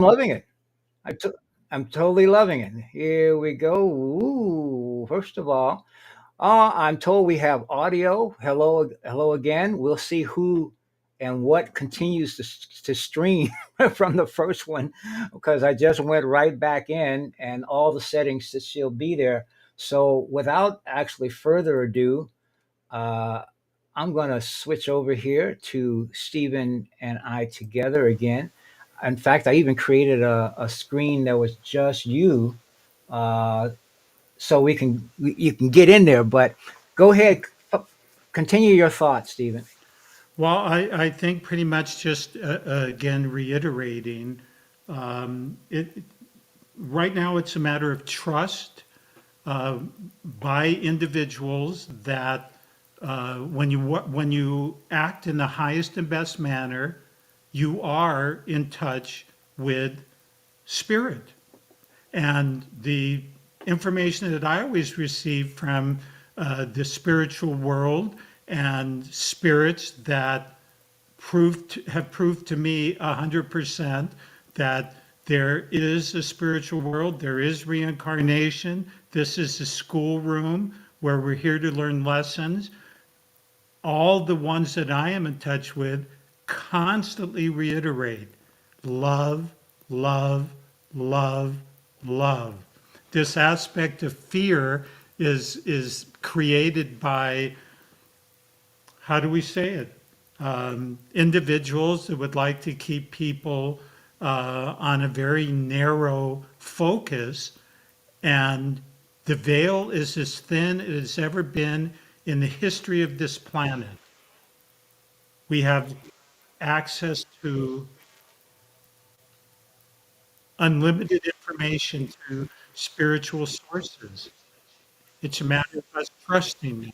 loving it. I to- I'm totally loving it. Here we go. Ooh, first of all, I'm told we have audio. Hello, hello again. We'll see who and what continues to stream from the first one because I just went right back in and all the settings that she'll be there. So without actually further ado, uh, I'm going to switch over here to Stephen and I together again. In fact, I even created a screen that was just you, uh, so you can get in there. But go ahead, continue your thoughts, Stephen. Well, I think pretty much just again reiterating it. Right now, it's a matter of trust uh, by individuals that when you act in the highest and best manner, you are in touch with spirit. And the information that I always receive from the spiritual world and spirits that have proved to me 100% that there is a spiritual world, there is reincarnation. This is a schoolroom where we're here to learn lessons. All the ones that I am in touch with constantly reiterate love, love, love, love. This aspect of fear is created by, how do we say it? Individuals that would like to keep people on a very narrow focus, and the veil is as thin as it's ever been in the history of this planet. We have access to unlimited information through spiritual sources. It's a matter of us trusting them.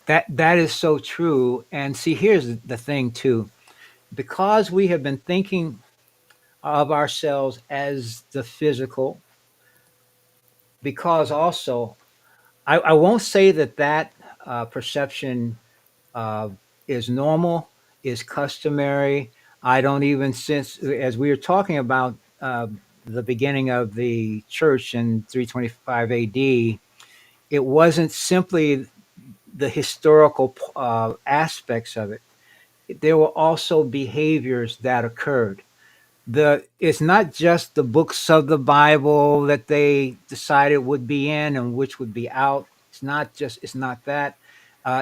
That is so true. And see, here's the thing too, because we have been thinking of ourselves as the physical, because also I won't say that perception uh, is normal, is customary. I don't even sense, as we were talking about the beginning of the church in 325 AD, it wasn't simply the historical aspects of it. There were also behaviors that occurred. It's not just the books of the Bible that they decided would be in and which would be out. It's not that.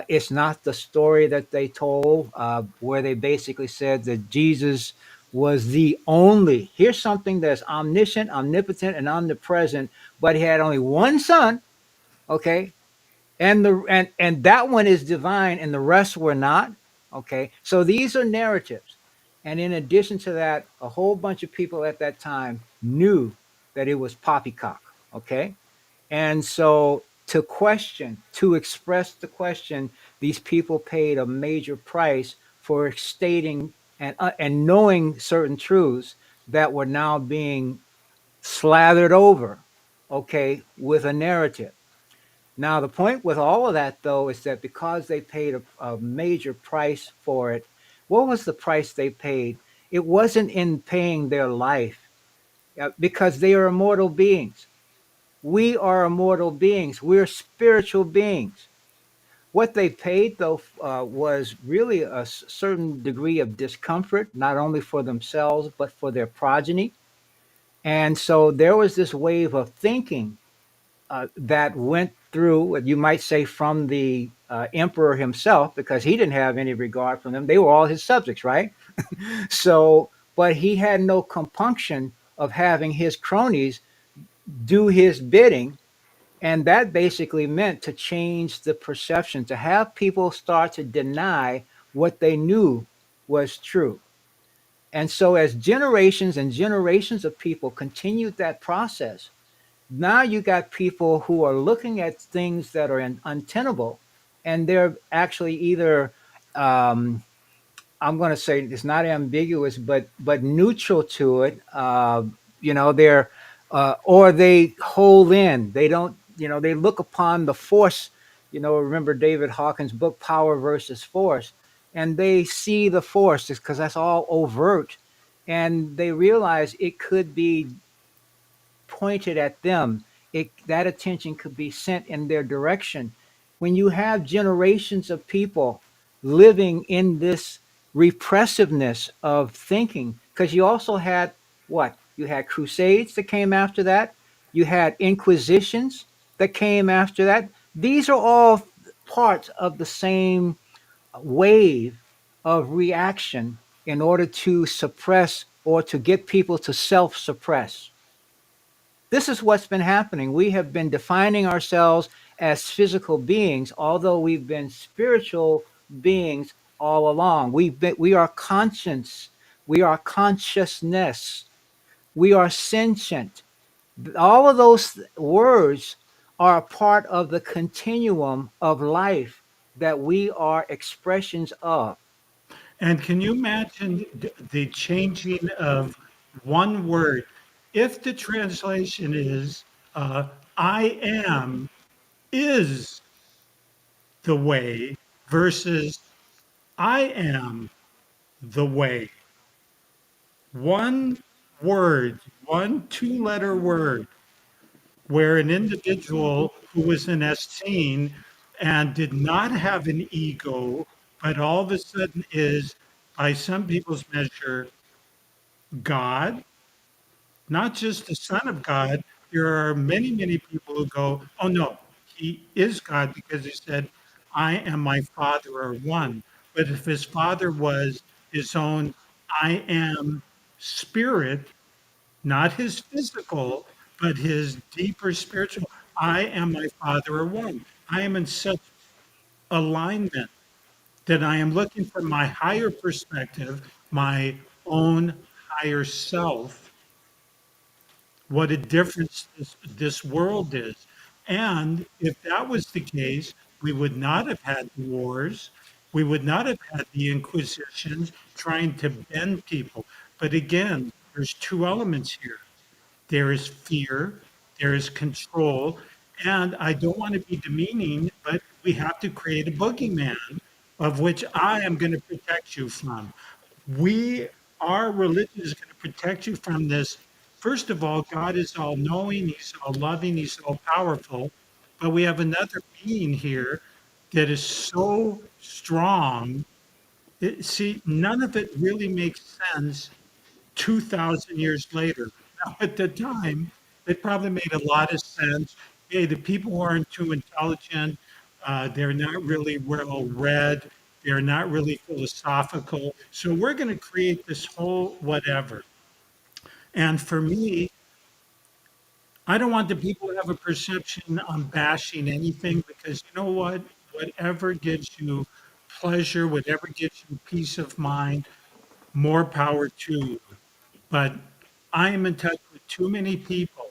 It's not the story that they told where they basically said that Jesus was the only. Here's something that's omniscient, omnipotent, and omnipresent, but he had only one son. Okay, and that one is divine and the rest were not. Okay, so these are narratives, and in addition to that, a whole bunch of people at that time knew that it was poppycock. Okay, and so to express the question, these people paid a major price for stating and knowing certain truths that were now being slathered over, okay, with a narrative. Now, the point with all of that, though, is that because they paid a major price for it, what was the price they paid? It wasn't in paying their life, because they are immortal beings. We are immortal beings. We're spiritual beings. What they paid, though, was really a certain degree of discomfort, not only for themselves, but for their progeny. And so there was this wave of thinking that went through, what you might say, from the emperor himself, because he didn't have any regard for them. They were all his subjects, right? So, but he had no compunction of having his cronies do his bidding. And that basically meant to change the perception, to have people start to deny what they knew was true. And so, as generations and generations of people continued that process, now you got people who are looking at things that are untenable, and they're actually either I'm going to say it's not ambiguous, but neutral to it. They're or they hold in. They don't. They look upon the force. Remember David Hawkins' book Power versus Force, and they see the force because that's all overt, and they realized it could be pointed at them. That attention could be sent in their direction. When you have generations of people living in this repressiveness of thinking, because you also had what? You had crusades that came after that. You had inquisitions that came after that. These are all parts of the same wave of reaction in order to suppress or to get people to self suppress. This is what's been happening. We have been defining ourselves as physical beings, although we've been spiritual beings all along. We are conscience, we are consciousness, we are sentient. All of those words are a part of the continuum of life that we are expressions of. And can you imagine the changing of one word? If the translation is I am is the way versus I am the way. One word, one two-letter word, where an individual who was in Essene and did not have an ego, but all of a sudden is, by some people's measure, God, not just the Son of God. There are many, many people who go, oh no, he is God because he said, I and my Father are one. But if his Father was his own, I am spirit, not his physical, but his deeper spiritual, I and my Father are one. I am in such alignment that I am looking from my higher perspective, my own higher self, what a difference this world is. And if that was the case, we would not have had wars. We would not have had the inquisitions trying to bend people. But again, there's two elements here. There is fear, there is control, and I don't want to be demeaning, but we have to create a boogeyman of which I am going to protect you from. We, our religion is going to protect you from this. First of all, God is all knowing, He's all loving, He's all powerful. But we have another being here that is so strong. See, none of it really makes sense 2,000 years later. Now, at the time, it probably made a lot of sense. Hey, the people aren't too intelligent. They're not really well read. They're not really philosophical. So we're going to create this whole whatever. And for me, I don't want the people to have a perception I'm bashing anything because you know what? Whatever gives you pleasure, whatever gives you peace of mind, more power to you. But I am in touch with too many people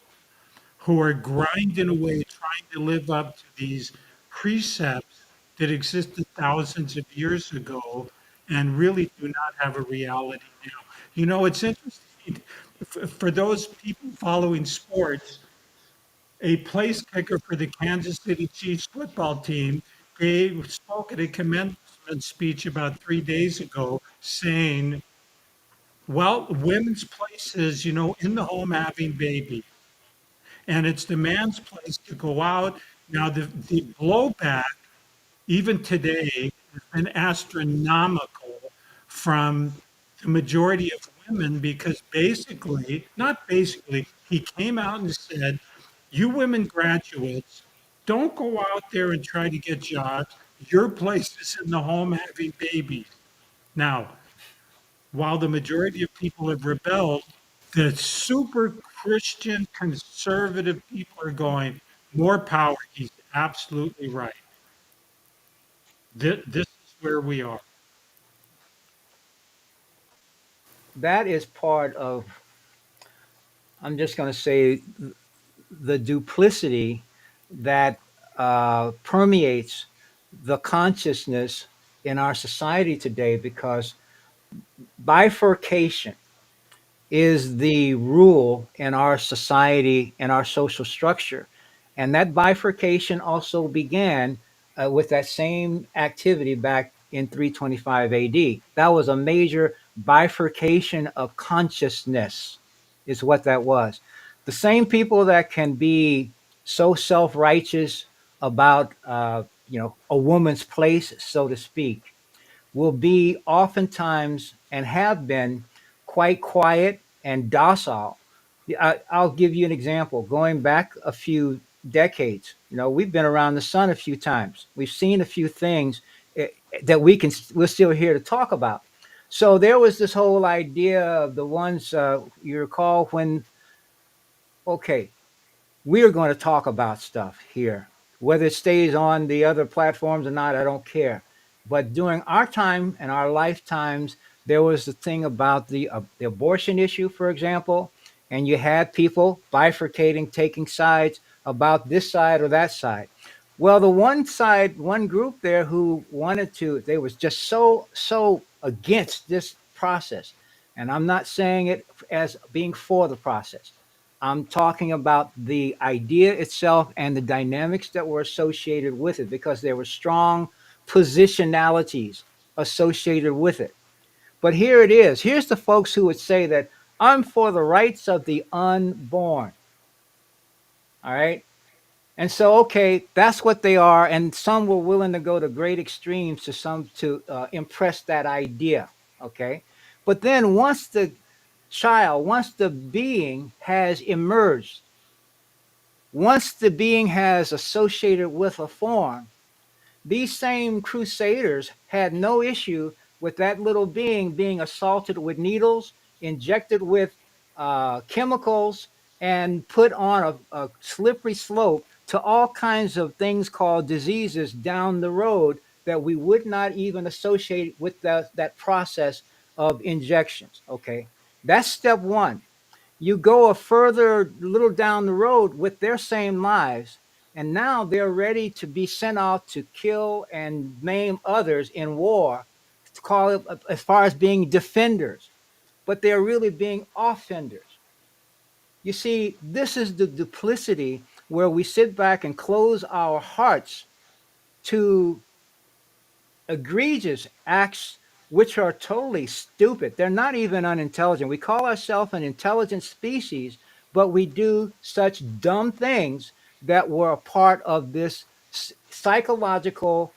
who are grinding away trying to live up to these precepts that existed thousands of years ago and really do not have a reality now. You know, it's interesting for those people following sports, a place kicker for the Kansas City Chiefs football team spoke at a commencement speech about 3 days ago saying, well, women's place is, in the home having babies. And it's the man's place to go out. Now, the blowback, even today, has been astronomical from the majority of women because basically, not basically, he came out and said, you women graduates, don't go out there and try to get jobs. Your place is in the home having babies. Now, while the majority of people have rebelled, the super Christian conservative people are going, more power. He's absolutely right. This is where we are. That is part of, I'm just going to say, the duplicity that permeates the consciousness in our society today, because bifurcation is the rule in our society and our social structure. And that bifurcation also began with that same activity back in 325 AD. That was a major bifurcation of consciousness is what that was. The same people that can be so self-righteous about a woman's place, so to speak, will be oftentimes and have been quite quiet and docile. I'll give you an example. Going back a few decades, we've been around the sun a few times. We've seen a few things that we're still here to talk about. So there was this whole idea of the ones you recall when, okay, we're going to talk about stuff here. Whether it stays on the other platforms or not, I don't care. But during our time and our lifetimes, there was the thing about the abortion issue, for example, and you had people bifurcating, taking sides about this side or that side. Well, the one side, one group there who wanted to, they was just so against this process. And I'm not saying it as being for the process. I'm talking about the idea itself and the dynamics that were associated with it because there were strong positionalities associated with it. But here it is. Here's the folks who would say that I'm for the rights of the unborn. All right. And so, okay, that's what they are. And some were willing to go to great extremes to impress that idea. Okay. But then once the being has emerged, once the being has associated with a form, these same crusaders had no issue with that little being being assaulted with needles, injected with chemicals, and put on a slippery slope to all kinds of things called diseases down the road that we would not even associate with that process of injections. Okay, that's step one. You go a further little down the road with their same lives, and now they're ready to be sent out to kill and maim others in war, to call it as far as being defenders, but they're really being offenders. You see, this is the duplicity where we sit back and close our hearts to egregious acts which are totally stupid. They're not even unintelligent. We call ourselves an intelligent species, but we do such dumb things that were a part of this psychological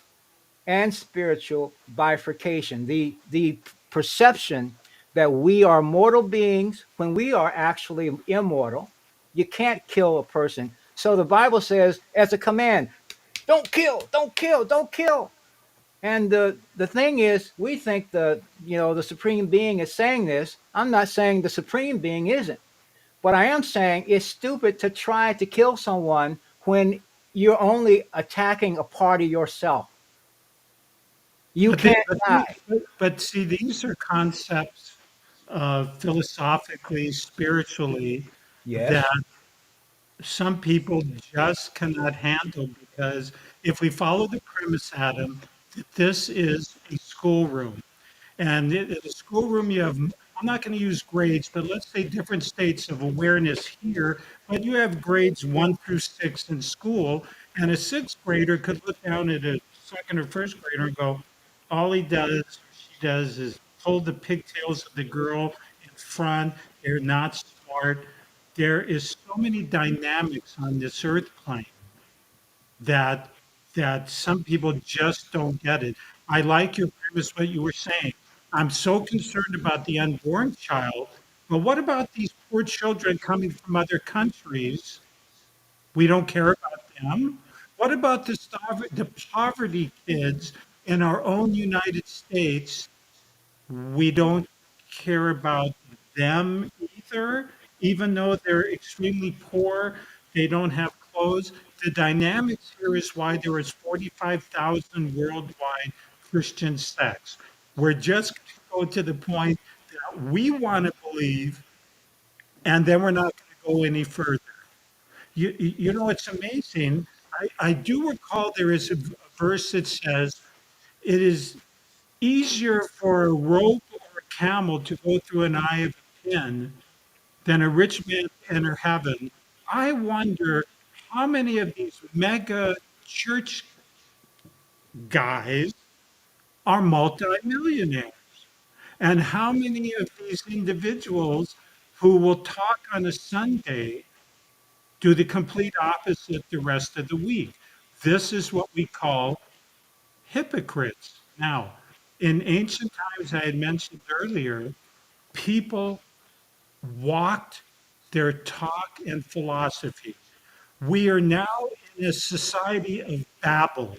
and spiritual bifurcation. The perception that we are mortal beings when we are actually immortal. You can't kill a person. So the Bible says, as a command, don't kill, don't kill, don't kill. And the thing is, we think the supreme being is saying this. I'm not saying the supreme being isn't, but I am saying it's stupid to try to kill someone when you're only attacking a part of yourself. You But, the, can't but, the, die. but see, these are concepts philosophically, spiritually, that Yes. some people just cannot handle because if we follow the premise, Adam, that this is a schoolroom, and in the schoolroom, you have, I'm not going to use grades, but let's say different states of awareness here. But you have grades 1 through 6 in school, and a sixth grader could look down at a second or first grader and go, all he does, she does is pull the pigtails of the girl in front. They're not smart. There is so many dynamics on this earth plane that some people just don't get it. I like your premise, what you were saying. I'm so concerned about the unborn child, but what about these poor children coming from other countries? We don't care about them. What about the poverty kids in our own United States? We don't care about them either, even though they're extremely poor, they don't have clothes. The dynamics here is why there is 45,000 worldwide Christian sects. We're just going to go to the point that we want to believe, and then we're not going to go any further. You know, it's amazing. I do recall there is a verse that says, it is easier for a rope or a camel to go through an eye of a pin than a rich man to enter heaven. I wonder how many of these mega church guys are multimillionaires. And how many of these individuals who will talk on a Sunday do the complete opposite the rest of the week? This is what we call hypocrites. Now, in ancient times, I had mentioned earlier, people walked their talk and philosophy. We are now in a society of babble.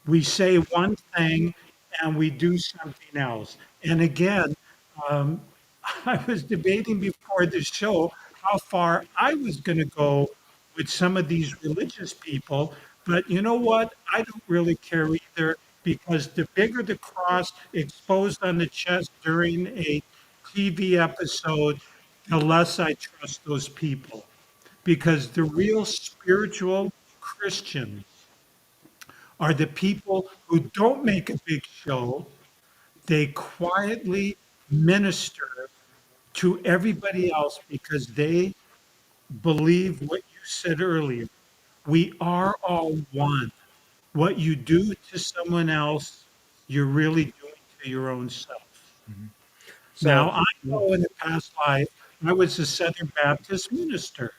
We say one thing and we do something else. And again, um, I was debating before the show how far I was going to go with some of these religious people. But you know what? I don't really care either, because the bigger the cross exposed on the chest during a TV episode, the less I trust those people. Because the real spiritual Christians are the people who don't make a big show. They quietly minister to everybody else because they believe what you said earlier. We are all one. What you do to someone else, you're really doing to your own self. Mhm. Now, So, I know in the past life, I was a Southern Baptist minister.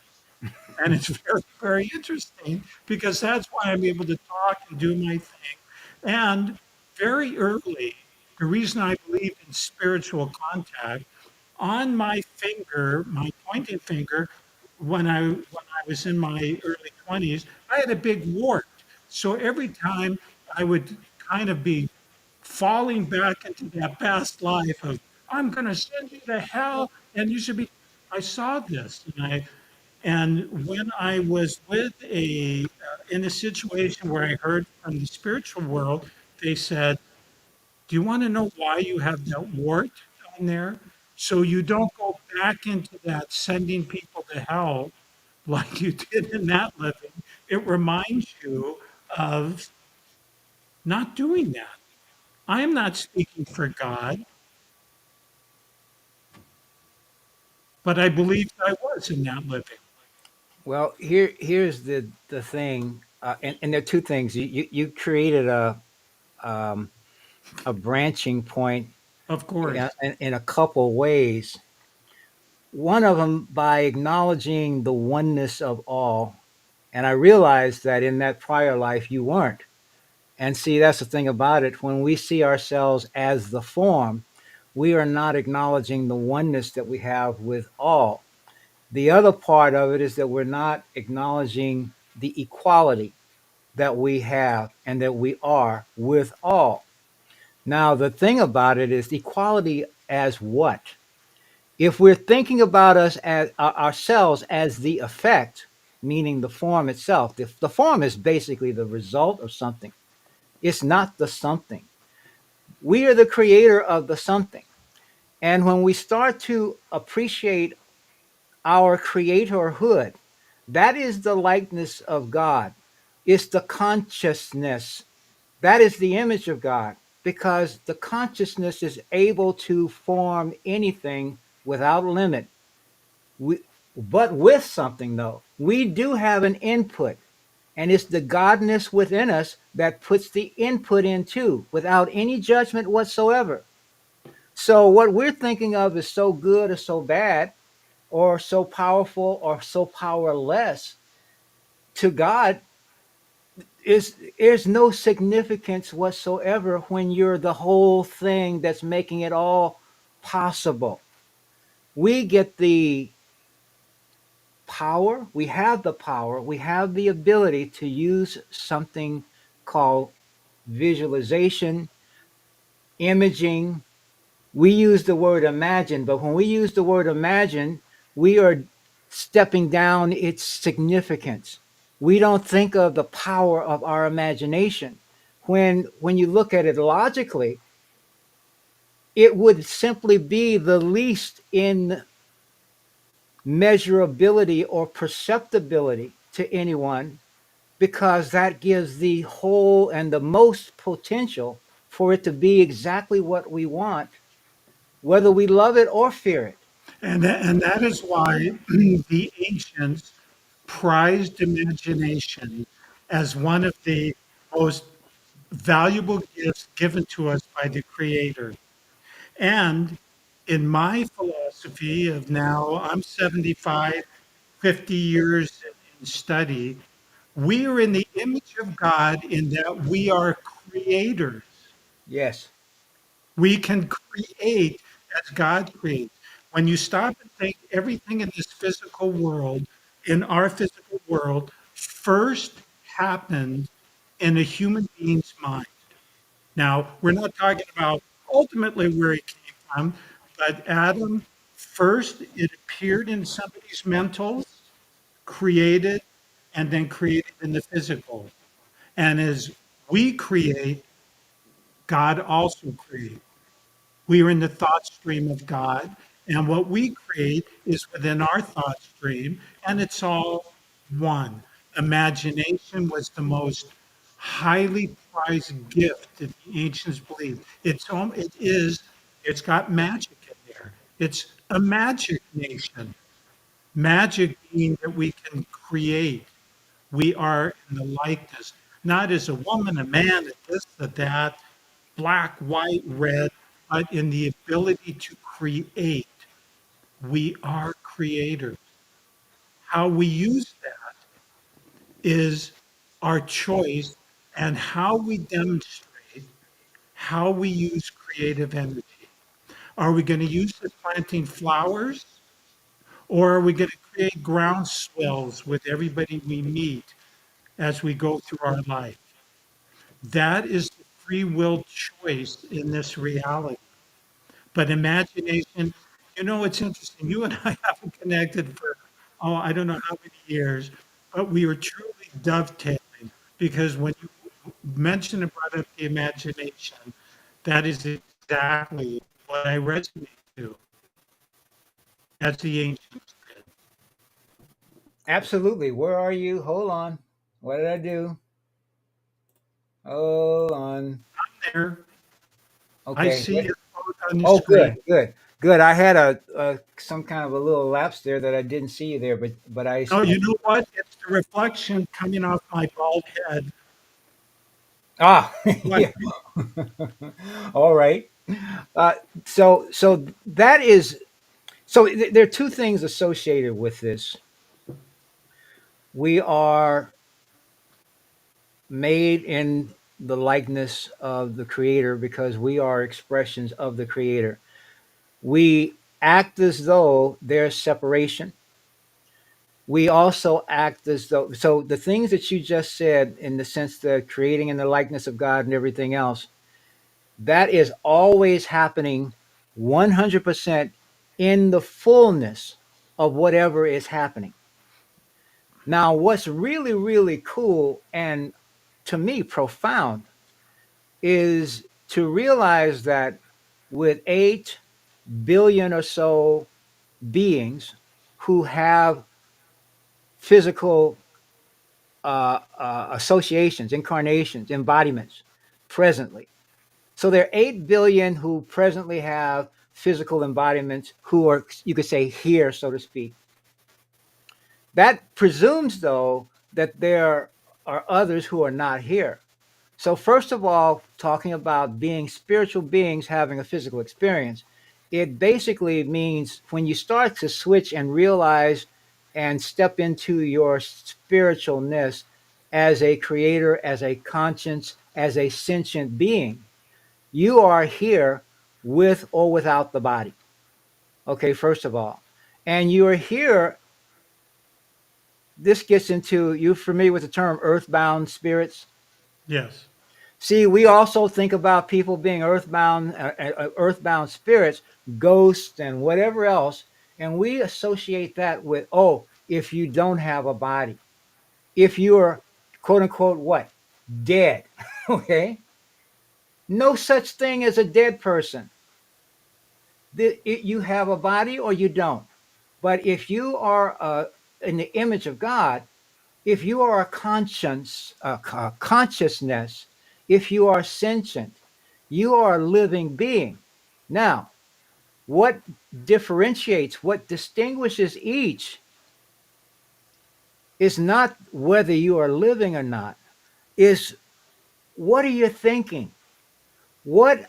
And it's very, very interesting because that's why I'm able to talk and do my thing. And very early, the reason I believe in spiritual contact, on my finger, my pointing finger, when I was in my early 20s, I had a big wart. So every time I would kind of be falling back into that past life of, I'm going to send you to hell and you should be. I saw this, and when I was in a situation where I heard from the spiritual world, they said, "Do you want to know why you have that wart on there? So you don't go back into that sending people to hell like you did in that living. It reminds you of not doing that." I am not speaking for God, but I believed I was in that living. well, here's the thing, and there are two things. You created um, a branching point Of course. in a couple ways. One of them by acknowledging the oneness of all, and I realized that in that prior life you weren't. And see, that's the thing about it. When we see ourselves as the form, we are not acknowledging the oneness that we have with all. The other part of it is that we're not acknowledging the equality that we have and that we are with all. Now, the thing about it is equality as what? If we're thinking about us as ourselves as the effect, meaning the form itself, the form is basically the result of something. It's not the something. We are the creator of the something. And when we start to appreciate our creatorhood, that is the likeness of God. It's the consciousness. That is the image of God because the consciousness is able to form anything without limit. We, but with something though, we do have an input, and it's the godness within us that puts the input into without any judgment whatsoever. So what we're thinking of is so good or so bad or so powerful or so powerless to God is no significance whatsoever when you're the whole thing that's making it all possible. We get the power, we have the power, we have the ability to use something called visualization, imaging. We use the word imagine, but when we use the word imagine, we are stepping down its significance. We don't think of the power of our imagination. When you look at it logically, it would simply be the least in measurability or perceptibility to anyone because that gives the whole and the most potential for it to be exactly what we want, whether we love it or fear it. And that is why the ancients prized imagination as one of the most valuable gifts given to us by the Creator. And in my philosophy of now, I'm 75, 50 years in study, we are in the image of God in that we are creators. Yes. We can create as God creates. When you stop and think, everything in this physical world, in our physical world, first happened in a human being's mind. Now, we're not talking about ultimately where it came from, but Adam, first it appeared in somebody's mentals, created, and then created in the physical. And as we create, God also creates. We are in the thought stream of God, and what we create is within our thought stream, and it's all one. Imagination was the most highly prized gift that the ancients believed. It's got magic in there. It's a magic nation. Magic being that we can create. We are in the likeness, not as a woman, a man, a this, a that, black, white, red, but in the ability to create. We are creators. How we use that is our choice and how we demonstrate how we use creative energy. Are we going to use it planting flowers, or are we going to create groundswells with everybody we meet as we go through our life? That is the free will choice in this reality. But imagination, it's interesting. You and I haven't connected for, oh, I don't know how many years, but we were truly dovetailing because when you mentioned and brought up the imagination, that is exactly what I resonate to, as the ancients did. Absolutely. Where are you? Hold on. What did I do? Hold on. There, I Okay. see it both on the Oh, screen. good, good, good. I had a some kind of a little lapse there that I didn't see you there, but Oh, you know what? It's the reflection coming off my bald head. ah What? yeah. All right. Uh, so that is there are two things associated with this. We are made in the likeness of the creator because we are expressions of the creator. We act as though there's separation. We also act as though, so the things that you just said, in the sense that creating in the likeness of God and everything else, that is always happening 100% in the fullness of whatever is happening. Now, what's really, really cool and to me profound is to realize that with 8 billion or so beings who have physical associations, incarnations, embodiments presently. So there are 8 billion who presently have physical embodiments who are, you could say, here, so to speak. That presumes, though, that there are others who are not here. So, first of all, talking about being spiritual beings having a physical experience, it basically means when you start to switch and realize and step into your spiritualness as a creator, as a conscience, as a sentient being, you are here with or without the body. Okay, first of all. And you are here, this gets into, you familiar with the term earthbound spirits? Yes. See, we also think about people being earthbound spirits, ghosts, and whatever else, and we associate that with, oh, if you don't have a body, if you're quote unquote what, dead, okay, no such thing as a dead person. You have a body or you don't. But if you are in the image of God, if you are a conscience, consciousness, if you are sentient, you are a living being. Now, what differentiates, what distinguishes each is not whether you are living or not, is what are you thinking? What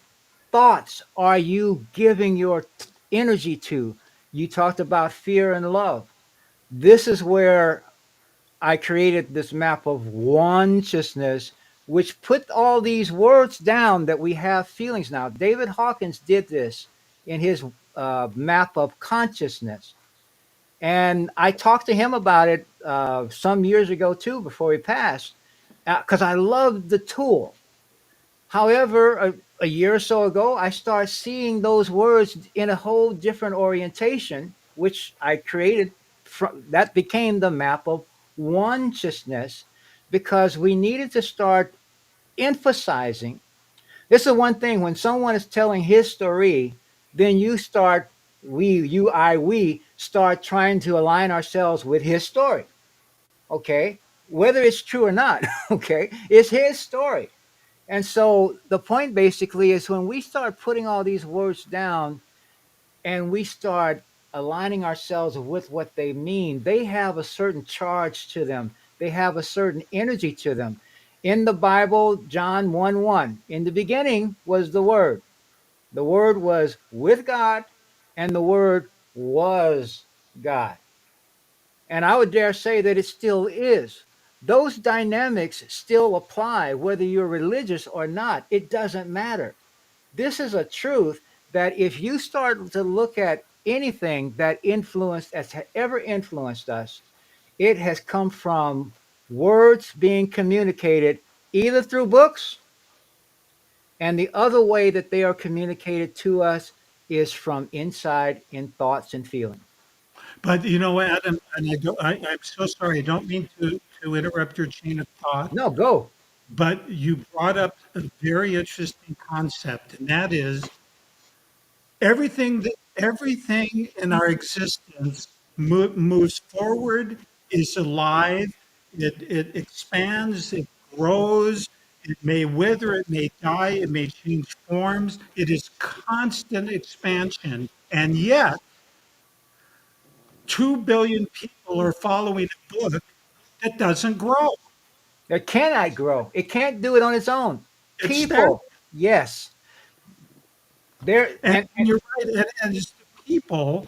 thoughts are you giving your energy to? You talked about fear and love. This is where I created this map of consciousness, which put all these words down that we have feelings now. David Hawkins did this in his map of consciousness. And I talked to him about it some years ago too, before he passed, because I loved the tool. However, a year or so ago, I started seeing those words in a whole different orientation, which I created. That became the map of consciousness, because we needed to start emphasizing. This is one thing when someone is telling his story, then you start, we start trying to align ourselves with his story. Okay. Whether it's true or not, okay, it's his story. And so the point basically is when we start putting all these words down and we start aligning ourselves with what they mean, they have a certain charge to them. They have a certain energy to them. In the Bible, John 1 1, in the beginning was the Word. The Word was with God, and the Word was God. And I would dare say that it still is. Those dynamics still apply whether you're religious or not. It doesn't matter. This is a truth that if you start to look at anything that influenced, has ever influenced us, it has come from words being communicated either through books, and the other way that they are communicated to us is from inside in thoughts and feelings. But you know, Adam, and I'm so sorry. I don't mean to interrupt your chain of thought, No, go. but you brought up a very interesting concept, and that is everything in our existence moves forward, is alive, it expands, it grows, it may wither, it may die, it may change forms. It is constant expansion, and yet 2 billion people are following a book that doesn't grow. It cannot grow. It can't do it on its own. It's stagnant. People, yes, there And and you're right. And it's the people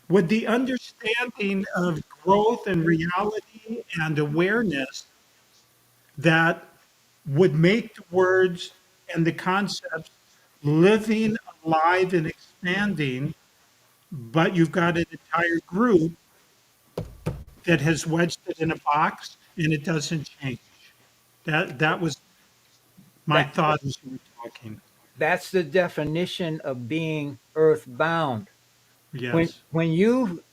with the understanding of growth and reality and awareness that would make the words and the concepts living, alive, and expanding. But you've got an entire group that has wedged it in a box and it doesn't change. That was my that thought as you were talking. that's the definition of being earthbound. When Yes. when you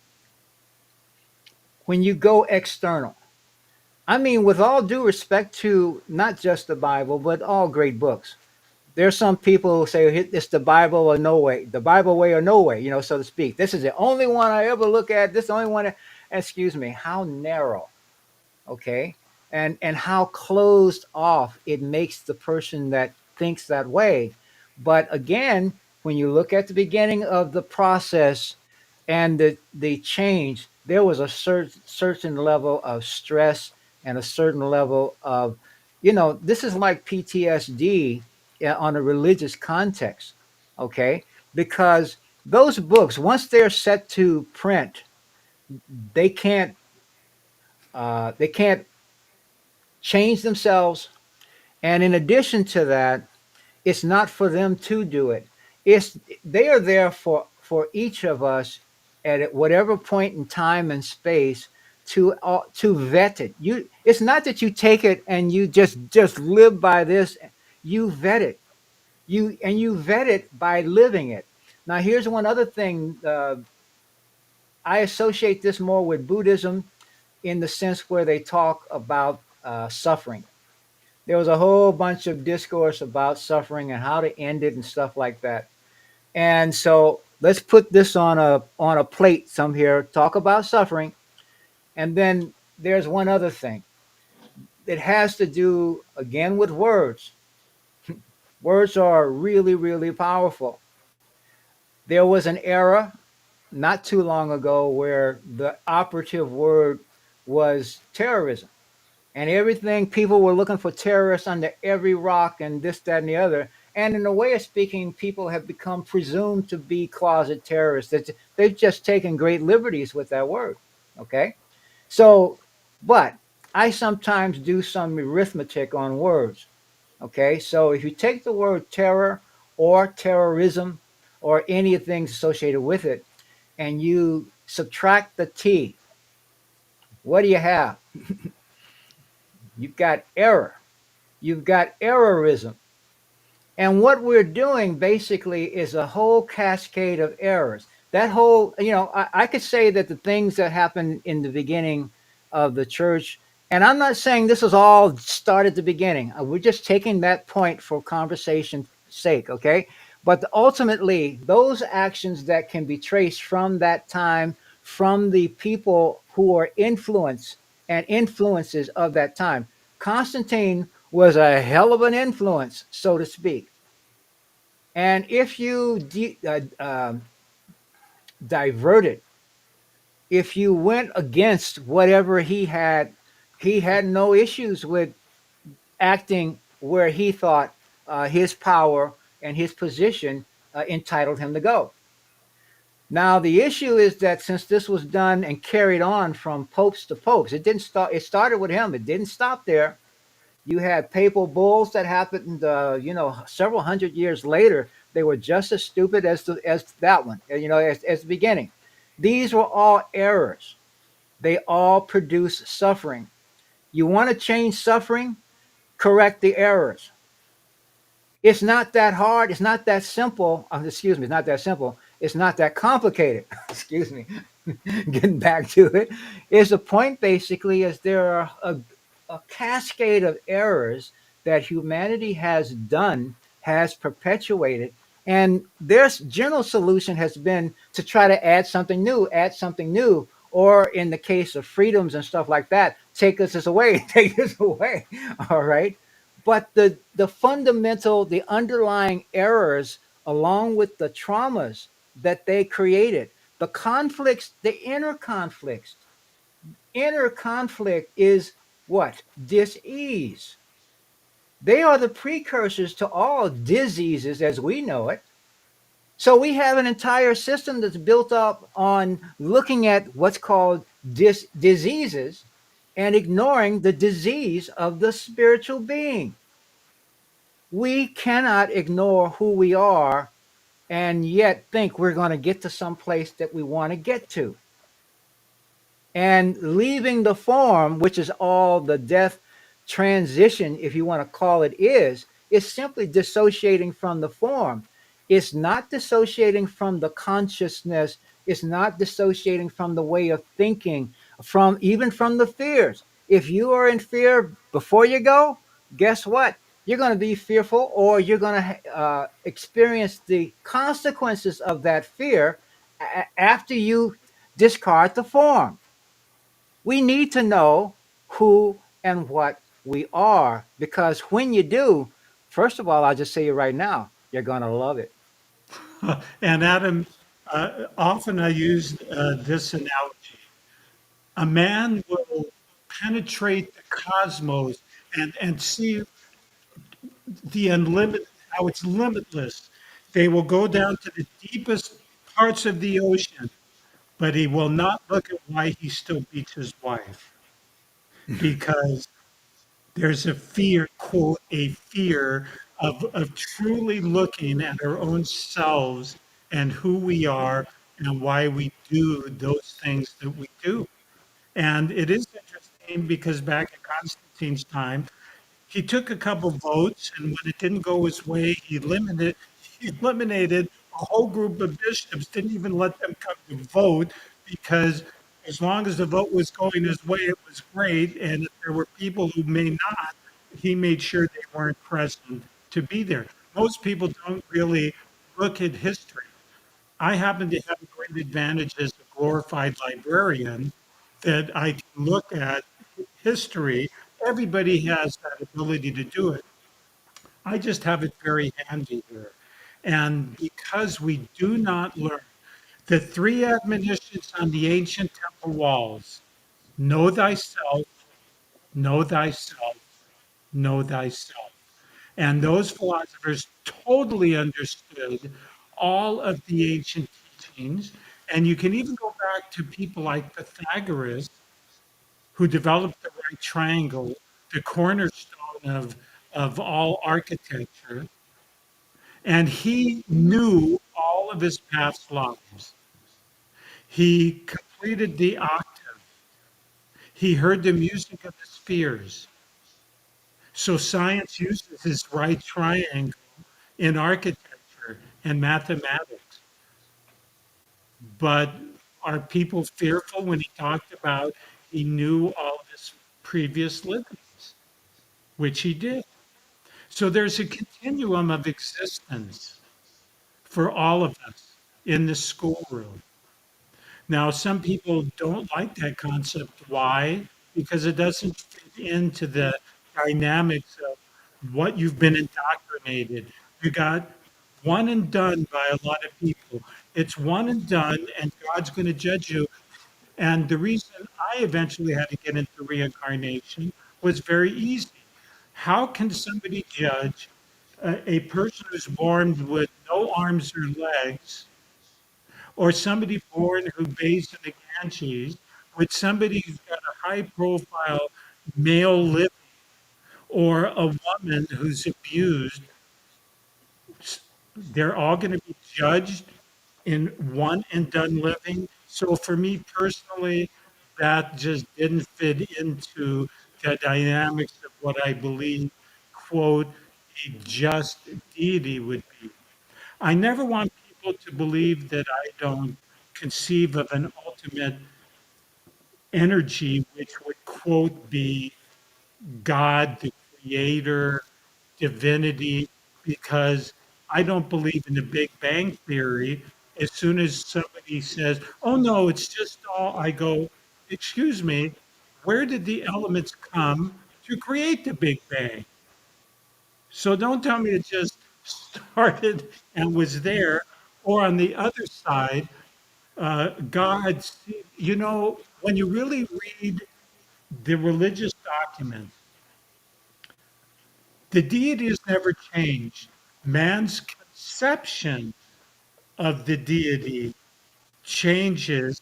when you go external, I mean, with all due respect to not just the Bible, but all great books. There's some people who say it's the Bible or no way, the Bible way or no way, so to speak. This is the only one I ever look at. This is the only one. Excuse me, how narrow, okay, and how closed off it makes the person that thinks that way. But again, when you look at the beginning of the process and the change, there was a certain level of stress and a certain level of, this is like PTSD on a religious context, okay, because those books, once they're set to print, they can't they can't change themselves. And in addition to that, it's not for them to do it. It's they are there for each of us at whatever point in time and space to vet it. It's not that you take it and you just live by this. You vet it. You vet it by living it. Now, here's one other thing. I associate this more with Buddhism in the sense where they talk about suffering. There was a whole bunch of discourse about suffering and how to end it and stuff like that. And so let's put this on a plate some here, talk about suffering. And then there's one other thing. It has to do again with words. Words are really, really powerful. There was an era not too long ago where the operative word was terrorism. And everything, people were looking for terrorists under every rock and this, that, and the other. And in a way of speaking, people have become presumed to be closet terrorists. They've just taken great liberties with that word. Okay. So, but I sometimes do some arithmetic on words. Okay. So if you take the word terror or terrorism or any of the things associated with it, and you subtract the T, what do you have? You've got error. You've got errorism. And what we're doing basically is a whole cascade of errors. That whole, I could say that the things that happened in the beginning of the church, and I'm not saying this is all start at the beginning. We're just taking that point for conversation's sake, okay? But ultimately, those actions that can be traced from that time, from the people who are influenced and influences of that time. Constantine was a hell of an influence, so to speak. And if you diverted, if you went against whatever he had no issues with acting where he thought his power and his position entitled him to go. Now the issue is that since this was done and carried on from popes to popes, it didn't start. It started with him. It didn't stop there. You had papal bulls that happened, several hundred years later. They were just as stupid as that one, as the beginning. These were all errors. They all produce suffering. You want to change suffering? Correct the errors. It's not that hard. It's not that simple. Excuse me. It's not that simple. It's not that complicated. Excuse me. Getting back to it, is the point basically is there are a cascade of errors that humanity has done, has perpetuated, and their general solution has been to try to add something new, or in the case of freedoms and stuff like that, take us away, take us away. All right. But the fundamental, the underlying errors, along with the traumas that they created, the conflicts, the inner conflict is what? Dis-ease. They are the precursors to all diseases as we know it. So we have an entire system that's built up on looking at what's called diseases and ignoring the disease of the spiritual being. We cannot ignore who we are and yet think we're going to get to some place that we want to get to. And leaving the form, which is all the death transition, if you want to call it, is simply dissociating from the form. It's not dissociating from the consciousness. It's not dissociating from the way of thinking, from even from the fears. If you are in fear before you go, guess what? You're going to be fearful, or you're going to experience the consequences of that fear after you discard the form. We need to know who and what we are, because when you do, first of all, I'll just say it right now, you're going to love it. And Adam, often I use this analogy. A man will penetrate the cosmos and see the unlimited, how it's limitless. They will go down to the deepest parts of the ocean, but he will not look at why he still beats his wife because there's a fear, quote, a fear of truly looking at our own selves and who we are and why we do those things that we do. And it is interesting because back in Constantine's time, he took a couple votes, and when it didn't go his way, he eliminated a whole group of bishops, didn't even let them come to vote because as long as the vote was going his way, it was great. And if there were people who may not, he made sure they weren't present to be there. Most people don't really look at history. I happen to have a great advantage as a glorified librarian that I can look at history. Everybody has that ability to do it. I just have it very handy here. And because we do not learn the three admonitions on the ancient temple walls, know thyself, know thyself, know thyself. And those philosophers totally understood all of the ancient teachings. And you can even go back to people like Pythagoras, who developed the right triangle, the cornerstone of all architecture. And he knew all of his past lives. He completed the octave. He heard the music of the spheres. So science uses this right triangle in architecture and mathematics. But are people fearful when he talked about he knew all of his previous livings, which he did? So there's a continuum of existence for all of us in the schoolroom. Now, some people don't like that concept. Why? Because it doesn't fit into the dynamics of what you've been indoctrinated. You got one and done by a lot of people. It's one and done, and God's going to judge you. And the reason I eventually had to get into reincarnation was very easy. How can somebody judge a person who's born with no arms or legs, or somebody born who bathes in the Ganges, with somebody who's got a high profile male living, or a woman who's abused? They're all going to be judged in one and done living. So for me personally, that just didn't fit into the dynamics of what I believe, quote, a just deity would be. I never want people to believe that I don't conceive of an ultimate energy, which would, quote, be God, the creator, divinity, because I don't believe in the Big Bang Theory. As soon as somebody says, oh no, it's just all, I go, excuse me, where did the elements come to create the Big Bang? So don't tell me it just started and was there. Or on the other side, God, when you really read the religious documents, the deity has never changed. Man's conception of the deity changes,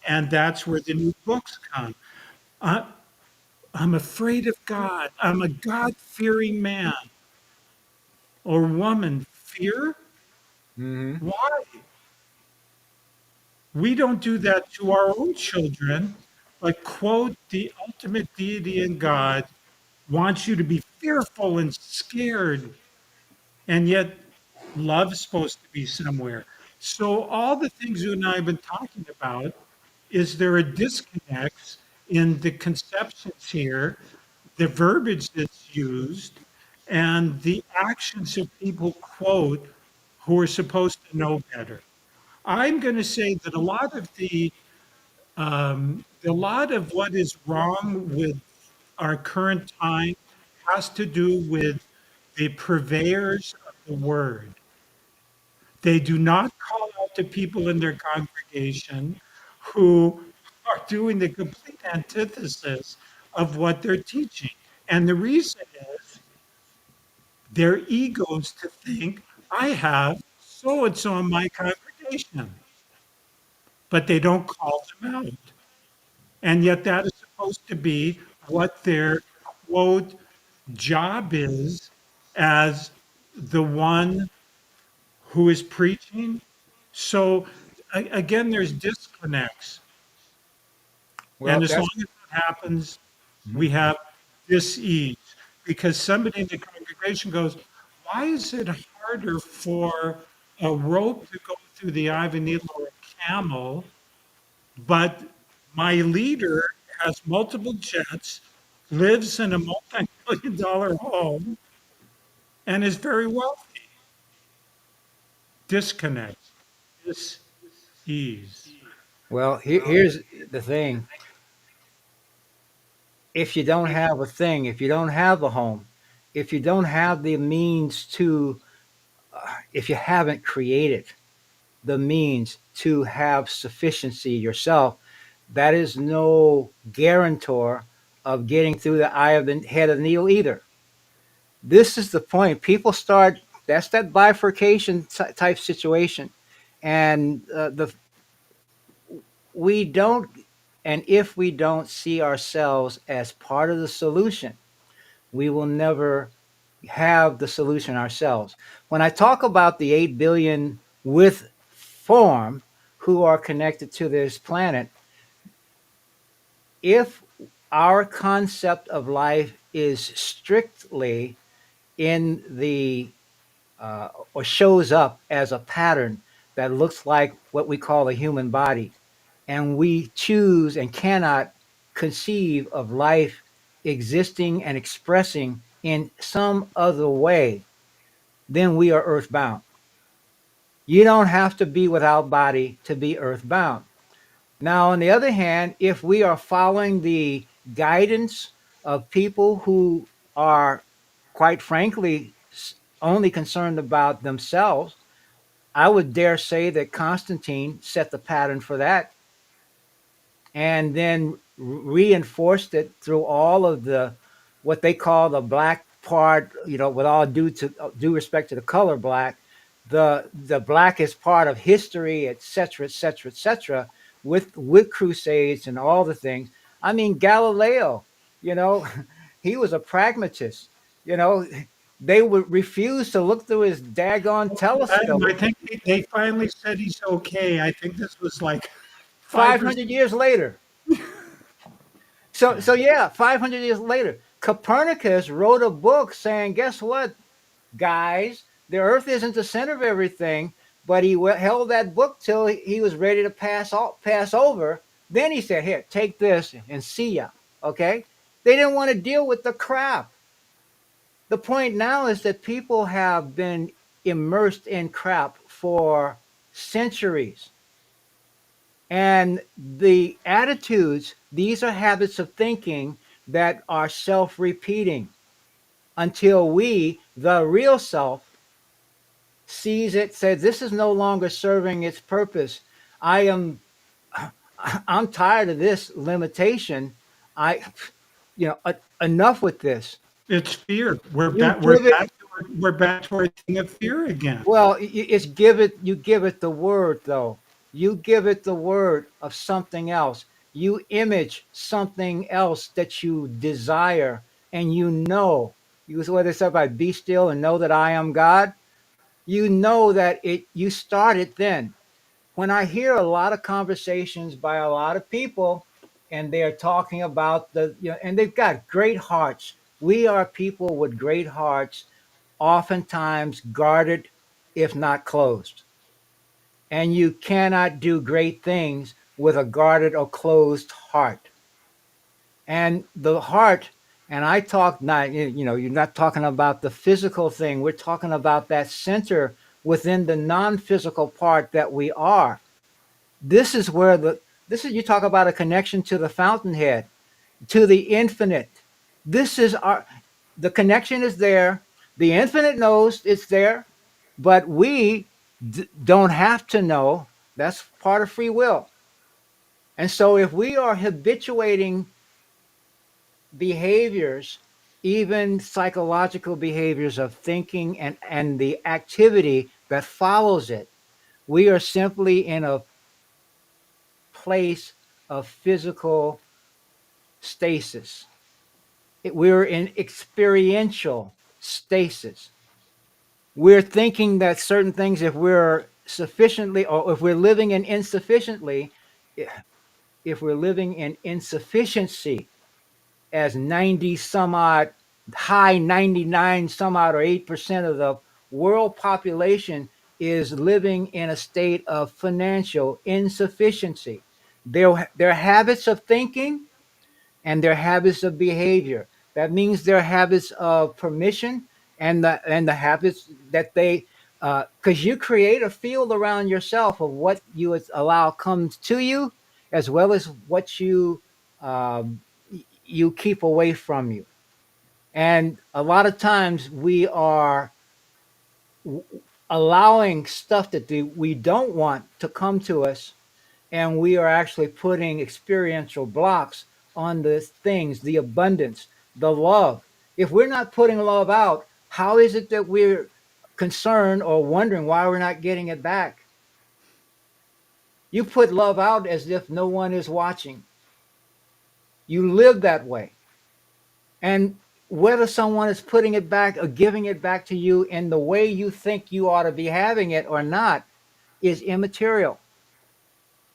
and that's where the new books come. I, I'm afraid of God. I'm a God fearing man or woman. Fear? Hmm. Why? We don't do that to our own children, but quote, the ultimate deity in God wants you to be fearful and scared, and yet love's supposed to be somewhere. So all the things you and I have been talking about, is there a disconnect in the conceptions here, the verbiage that's used, and the actions of people, quote, who are supposed to know better? I'm going to say that a lot of what is wrong with our current time has to do with the purveyors of the word. They do not call out to people in their congregation who are doing the complete antithesis of what they're teaching. And the reason is their egos to think, I have so and so in my congregation, but they don't call them out. And yet, that is supposed to be what their quote job is as the one who is preaching. So again, there's disconnects. And Well, as long that's as that happens, mhm. we have dis-ease because somebody in the congregation goes, why is it harder for a rope to go through the eye of a needle or a camel, but my leader has multiple jets, lives in a multi-million dollar home, and is very wealthy? Disconnect, dis-ease. Well, here's the thing. If you don't have a thing, if you don't have a home, if you don't have the means to, if you haven't created the means to have sufficiency yourself, that is no guarantor of getting through the eye of the head of the needle either. This is the point. People start, that's that bifurcation type situation. And the we don't, and if we don't see ourselves as part of the solution, we will never have the solution ourselves. When I talk about the 8 billion with form who are connected to this planet, if our concept of life is strictly in the or shows up as a pattern that looks like what we call a human body, and we choose and cannot conceive of life existing and expressing in some other way, then we are earthbound. You don't have to be without body to be earthbound. Now, on the other hand, if we are following the guidance of people who are, quite frankly, only concerned about themselves, I would dare say that Constantine set the pattern for that and then reinforced it through all of the what they call the black part, with all due respect to the color black, the blackest part of history, etc., etc., etc., with crusades and all the things. I mean, Galileo, you know he was a pragmatist. you know they would refuse to look through his daggone Adam, I telescope. think they finally said he's okay. I think this was like five or 500 years later. So yeah. yeah, 500 years later, Copernicus wrote a book saying, "Guess what, guys? The Earth isn't the center of everything." But he held that book till he was ready to pass over. Then he said, "Here, take this and see ya." Okay? They didn't want to deal with the crap. The point now is that people have been immersed in crap for centuries. And the attitudes, these are habits of thinking that are self repeating until we, the real self, sees it, says, this is no longer serving its purpose. I am, I'm tired of this limitation. I, enough with this. It's fear. You give it, We're back to our thing of fear again. well, it's you give it the word though. You give it the word of something else. You image something else that you desire, and you what they said about be still and know that I am God. You know that you started then. When I hear a lot of conversations by a lot of people, and they're talking about and they've got great hearts. We are people with great hearts, oftentimes guarded, if not closed. And you cannot do great things with a guarded or closed heart. And the heart, and I talk not, you're not talking about the physical thing. We're talking about that center within the non physical part that we are. This is where you talk about a connection to the fountainhead, to the infinite. This is the connection is there. The infinite knows it's there, but we don't have to know. That's part of free will. And so if we are habituating behaviors, even psychological behaviors of thinking and the activity that follows it, we are simply in a place of physical stasis. We're in experiential stasis. We're thinking that certain things, if we're sufficiently, or if we're living in insufficiently, if we're living in insufficiency, as 90 some odd, high 99 some odd, or 8% of the world population is living in a state of financial insufficiency. Their habits of thinking and their habits of behavior. That means their habits of permission and the habits that they because you create a field around yourself of what you allow comes to you, as well as what um, you keep away from you. And a lot of times we are allowing stuff that we don't want to come to us, and we are actually putting experiential blocks on the things, the abundance, the love. If we're not putting love out, How is it that we're concerned or wondering why we're not getting it back? You put love out as if no one is watching. You live that way. And whether someone is putting it back or giving it back to you in the way you think you ought to be having it or not is immaterial.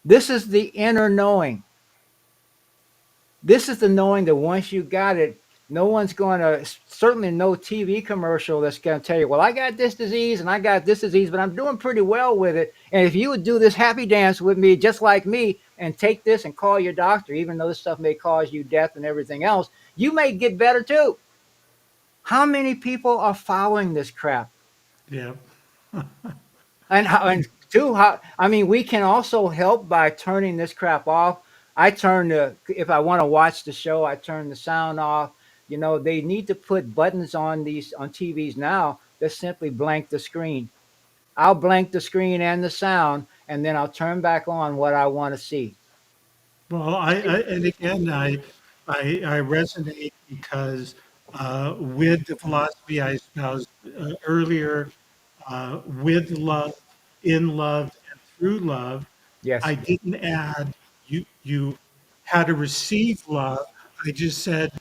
This is the inner knowing. This is the knowing that once you got it, no one's going to, certainly no TV commercial that's going to tell you, well, I got this disease and I got this disease, but I'm doing pretty well with it. And if you would do this happy dance with me, just like me, and take this and call your doctor, even though this stuff may cause you death and everything else, you may get better too. How many people are following this crap? Yeah. And two, how, I mean, we can also help by turning this crap off. I turn the, if I want to watch the show, I turn the sound off. You know, they need to put buttons on these on TVs now that simply blank the screen. I'll blank the screen and the sound, and then I'll turn back on what I want to see. Well, and again, I resonate because with the philosophy I espoused earlier, with love, in love, and through love, Yes, I didn't add you how to receive love. I just said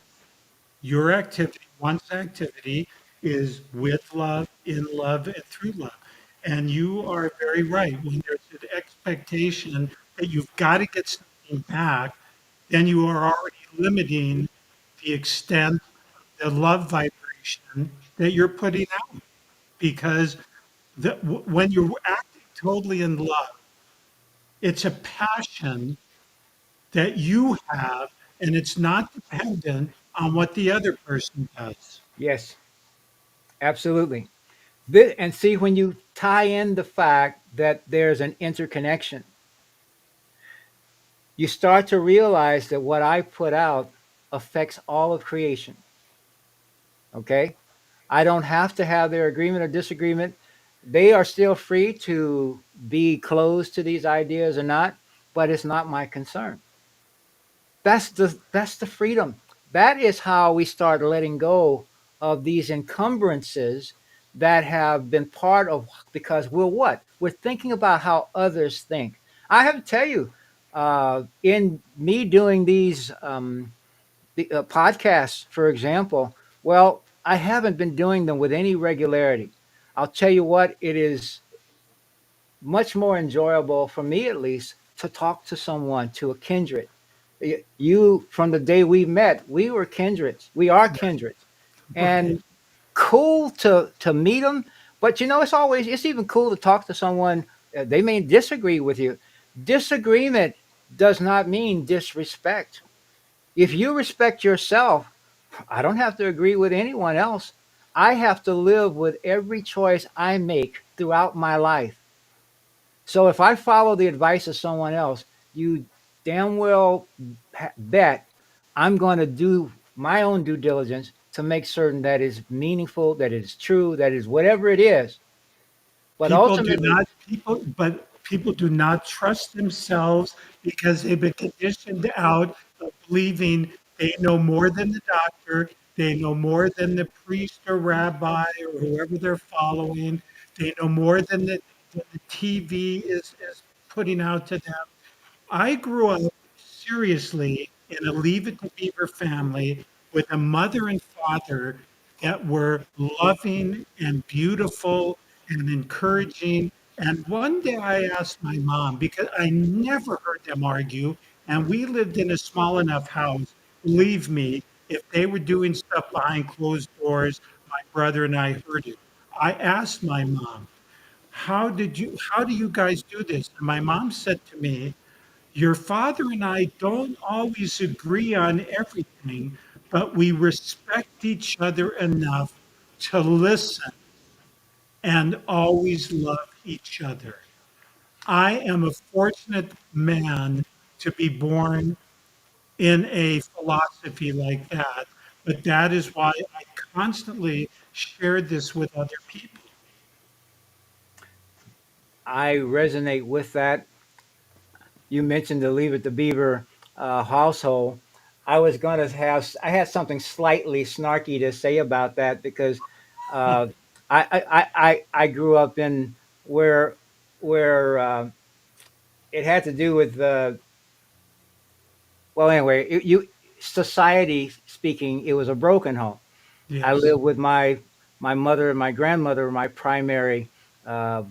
your activity, one's activity, is with love, in love, and through love. And you are very right. When there's an expectation that you've got to get something back, then you are already limiting the extent of the love vibration that you're putting out. Because when you're acting totally in love, it's a passion that you have, and it's not dependent on what the other person does. yes, absolutely. And see, when you tie in the fact that there's an interconnection, you start to realize that what I put out affects all of creation. Okay. I don't have to have their agreement or disagreement. They are still free to be closed to these ideas or not, but it's not my concern. That's the freedom. That is how we start letting go of these encumbrances that have been part of, because we're what? We're thinking about how others think. I have to tell you, in me doing these podcasts, for example, well, I haven't been doing them with any regularity. I'll tell you what, it is much more enjoyable for me, at least, to talk to someone, to a kindred. You, from the day we met, we were kindreds. We are kindreds, Right. and cool to meet them. But you know, it's even cool to talk to someone. They may disagree with you. Disagreement does not mean disrespect. If you respect yourself, I don't have to agree with anyone else. I have to live with every choice I make throughout my life. So if I follow the advice of someone else, you damn well bet I'm going to do my own due diligence to make certain that is meaningful, that is true, that is whatever it is. But ultimately, People do not trust themselves because they've been conditioned out of believing they know more than the doctor, they know more than the priest or rabbi or whoever they're following, they know more than the TV is putting out to them. I grew up seriously in a Leave It to Beaver family with a mother and father that were loving and beautiful and encouraging. And one day I asked my mom, because I never heard them argue, and we lived in a small enough house. Believe me, if they were doing stuff behind closed doors, my brother and I heard it. I asked my mom, how do you guys do this? And my mom said to me, your father and I don't always agree on everything, but we respect each other enough to listen and always love each other. I am a fortunate man to be born in a philosophy like that, but that is why I constantly share this with other people. I resonate with that. You mentioned the Leave It to Beaver household. I had something slightly snarky to say about that because Uh, I grew up in where it had to do with well, anyway, you society speaking, it was a broken home. I Yes. lived with my mother and my grandmother were my primary, uh,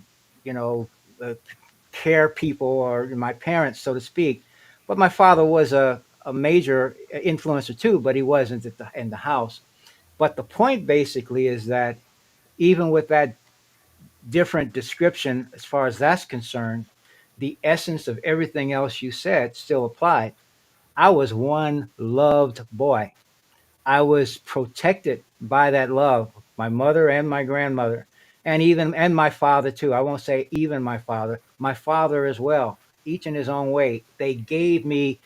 you know, uh, care people, or my parents, so to speak. But my father was a major influencer too, but he wasn't in the house. But the point basically is that even with that different description, as far as that's concerned, the essence of everything else you said still applied. I was one loved boy. I was protected by that love, my mother and my grandmother, and my father too. I won't say even my father as well, each in his own way. They gave me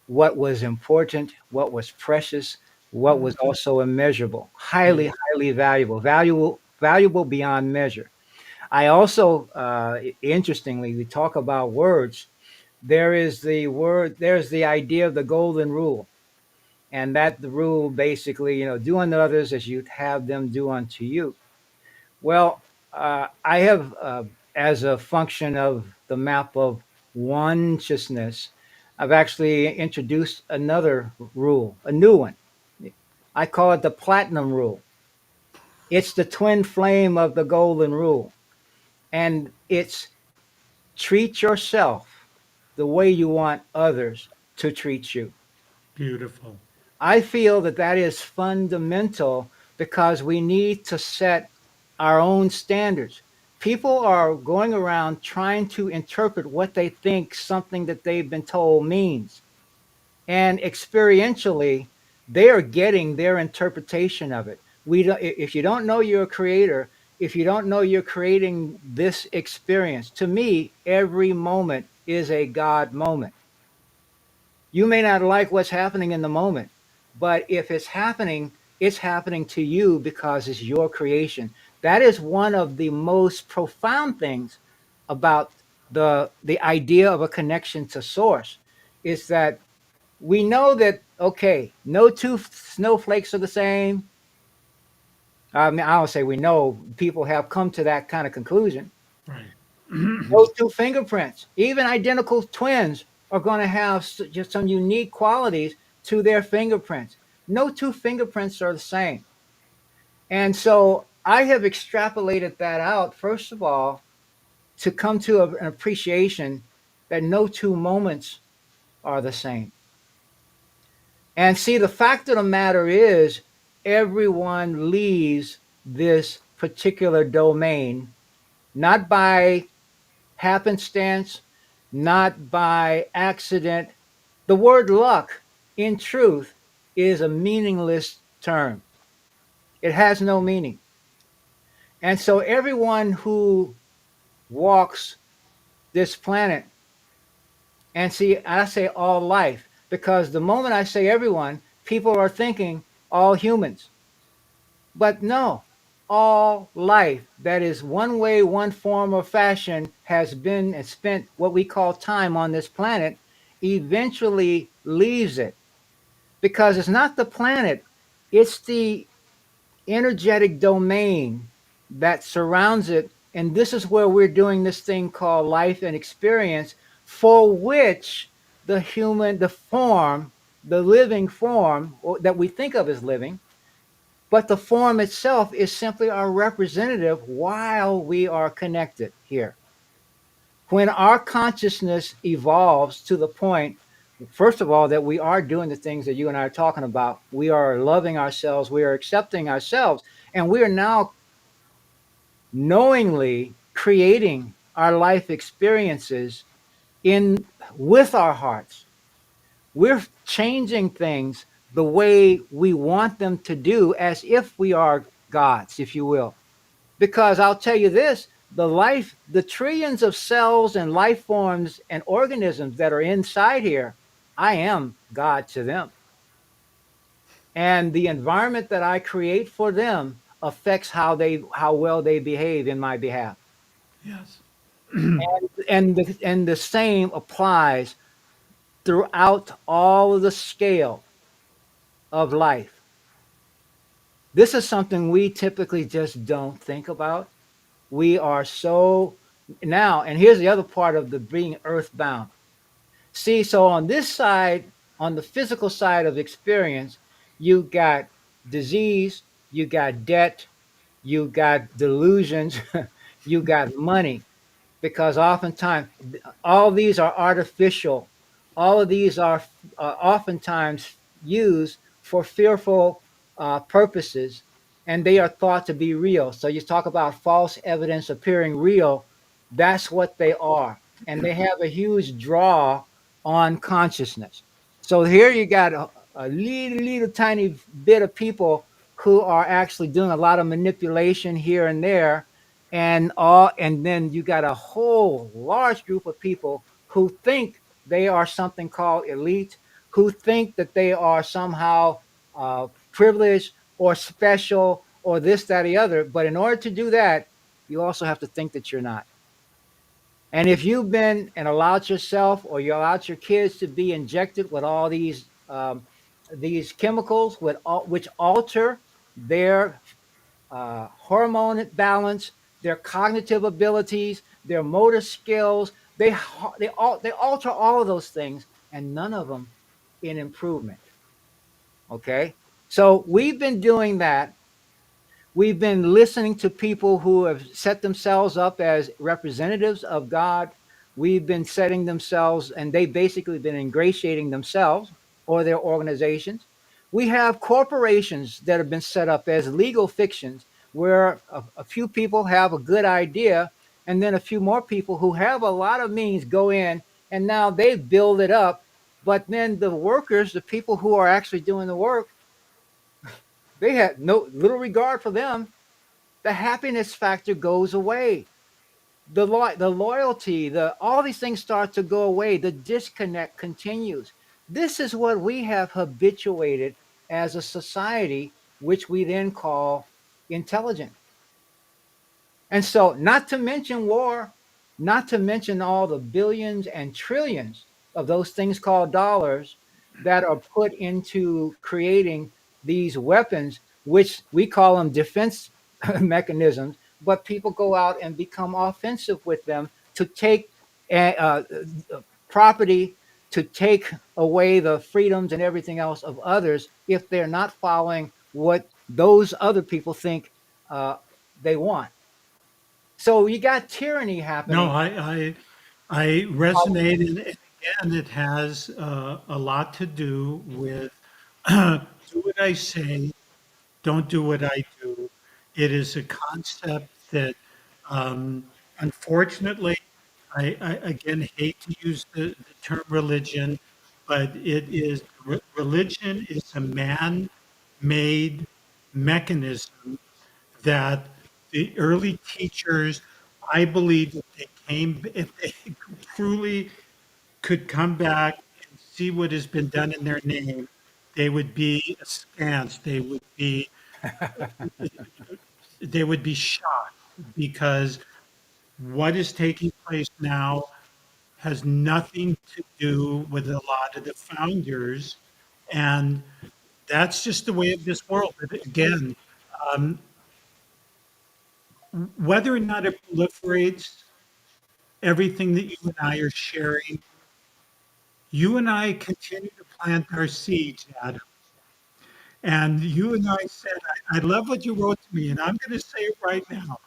what was important, what was precious, what was also immeasurable, highly, Yes. highly valuable beyond measure. I also, interestingly, we talk about words. There's the idea of the golden rule, and that the rule basically, do unto others as you'd have them do unto you. Well, I have, as a function of the map of consciousness, I've actually introduced another rule, a new one. I call it the platinum rule. It's the twin flame of the golden rule, and it's treat yourself the way you want others to treat you. Beautiful. I feel that that is fundamental because we need to set our own standards. People are going around trying to interpret what they think something that they've been told means. And experientially, they are getting their interpretation of it. If you don't know you're a creator, if you don't know you're creating this experience, to me, every moment is a God moment. You may not like what's happening in the moment, but if it's happening to you because it's your creation. That is one of the most profound things about the idea of a connection to source, is that we know that, okay, no two snowflakes are the same. I mean, I don't say we know, people have come to that kind of conclusion. Right. Those two fingerprints, even identical twins, are going to have just some unique qualities to their fingerprints. No two fingerprints are the same. And so I have extrapolated that out, first of all, to come to an appreciation that no two moments are the same. And see, the fact of the matter is, everyone leaves this particular domain not by happenstance, not by accident. The word luck, in truth, is a meaningless term. It has no meaning. And so everyone who walks this planet, and see, I say all life, because the moment I say everyone, people are thinking all humans. But no, all life that is one way, one form or fashion has been and spent what we call time on this planet eventually leaves it, because it's not the planet, it's the energetic domain that surrounds it. And this is where we're doing this thing called life and experience, for which the form, the living form that we think of as living, but the form itself is simply our representative while we are connected here. When our consciousness evolves to the point, first of all, that we are doing the things that you and I are talking about, we are loving ourselves, we are accepting ourselves, and we are now knowingly creating our life experiences in with our hearts. We're changing things the way we want them to do, as if we are gods, if you will. Because I'll tell you this, the trillions of cells and life forms and organisms that are inside here, I am God to them. And the environment that I create for them affects how well they behave in my behalf. Yes. And the same applies throughout all of the scale of life. This is something we typically just don't think about. We are so now, and here's the other part of the being earthbound. See, so on this side, on the physical side of experience, you got disease, you got debt, you got delusions, you got money, because oftentimes all these are artificial. All of these are oftentimes used for fearful purposes, and they are thought to be real. So you talk about false evidence appearing real. That's what they are, and they have a huge draw on consciousness. So here you got a little tiny bit of people who are actually doing a lot of manipulation here and there, and then you got a whole large group of people who think they are something called elite, who think that they are somehow privileged or special or this, that, or the other. But in order to do that, you also have to think that you're not. And if you've been and allowed yourself or you allowed your kids to be injected with all these chemicals which alter their hormone balance, their cognitive abilities, their motor skills. They alter all of those things, and none of them in improvement. Okay, so we've been doing that. We've been listening to people who have set themselves up as representatives of God. We've been setting themselves, and they've basically been ingratiating themselves or their organizations. We have corporations that have been set up as legal fictions where a few people have a good idea, and then a few more people who have a lot of means go in, and now they build it up. But then the workers, the people who are actually doing the work, they had no little regard for them. The happiness factor goes away. The loyalty, the all these things start to go away. The disconnect continues. This is what we have habituated as a society, which we then call intelligent. And so, not to mention war, not to mention all the billions and trillions of those things called dollars that are put into creating these weapons, which we call them defense mechanisms, but people go out and become offensive with them to take property, to take away the freedoms and everything else of others if they're not following what those other people think uh, they want. So you got tyranny No, happening. I resonate, and again, it has a lot to do with do what I say, don't do what I do. It is a concept that, unfortunately, I again hate to use the term religion, but religion is a man-made mechanism that the early teachers, I believe, if they truly could come back and see what has been done in their name, they would be askance. They would be shocked because what is taking place now has nothing to do with a lot of the founders, and that's just the way of this world. But again, um, whether or not it proliferates, everything that you and I are sharing, you and I continue to plant our seeds, Adam. And you and I said, I love what you wrote to me, and I'm going to say it right now.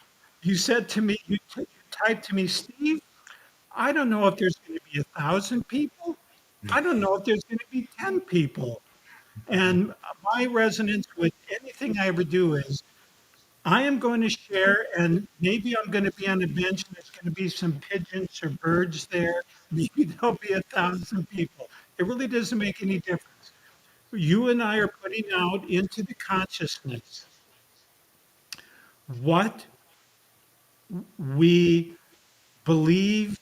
You said to me, you typed to me, Steve, I don't know if there's going to be 1,000 people. I don't know if there's going to be 10 people. And my resonance with anything I ever do is I am going to share, and maybe I'm going to be on a bench and there's going to be some pigeons or birds there. Maybe there'll be 1,000 people. It really doesn't make any difference. You and I are putting out into the consciousness what we believe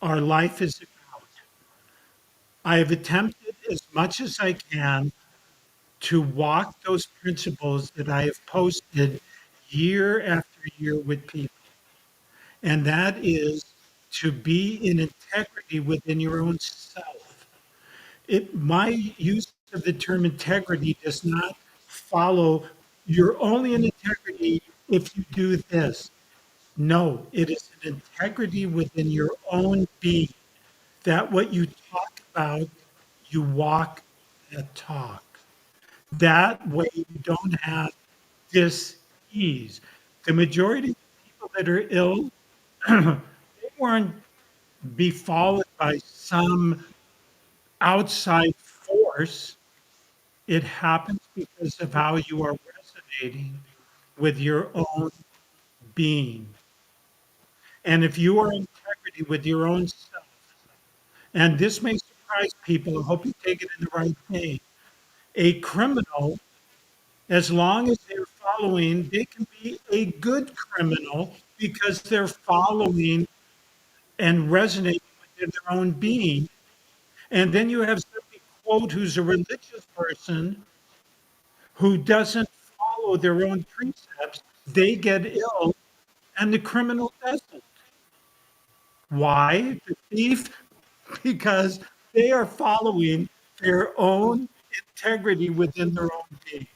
our life is about. I have attempted as much as I can to walk those principles that I have posted year after year with people. And that is to be in integrity within your own self. My use of the term integrity does not follow. You're only in integrity if you do this. No, it is an integrity within your own being that what you talk about, you walk that talk. That way you don't have dis-ease. The majority of people that are ill, they weren't befallen by some outside force. It happens because of how you are resonating with your own being. And if you are in integrity with your own self, and this may surprise people, I hope you take it in the right way. A criminal, as long as they're following, they can be a good criminal because they're following and resonating within their own being. And then you have somebody, quote, who's a religious person who doesn't follow their own precepts. They get ill and the criminal doesn't. Why? The thief? Because they are following their own integrity within their own being.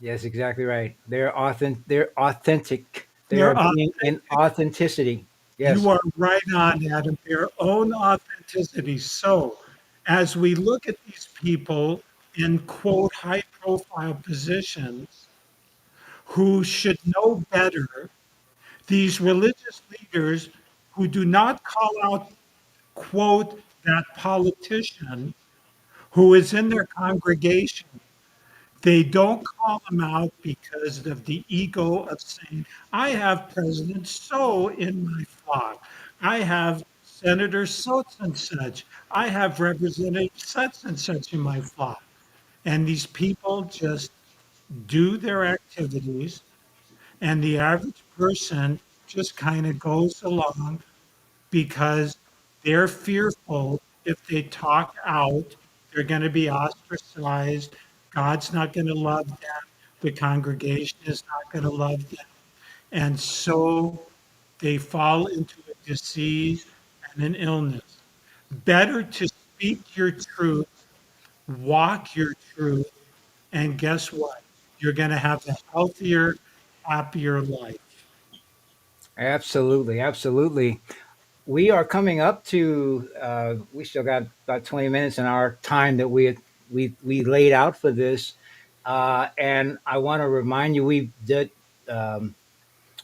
Yes, exactly right. They're authentic. They They're are being in authenticity. You Yes. are right on, Adam. Their own authenticity. So, as we look at these people in quote high profile positions who should know better, these religious leaders who do not call out quote that politician who is in their congregation. They don't call them out because of the ego of saying, I have President so in my flock. I have Senator such and such. I have Representative such and such in my flock. And these people just do their activities, and the average person just kind of goes along because they're fearful if they talk out, they're going to be ostracized. God's not going to love them. The congregation is not going to love them. And so they fall into a disease and an illness. Better to speak your truth, walk your truth, and guess what? You're going to have a healthier, happier life. Absolutely, absolutely. We are coming up to. We still got about 20 minutes in our time that we laid out for this, and I want to remind you um,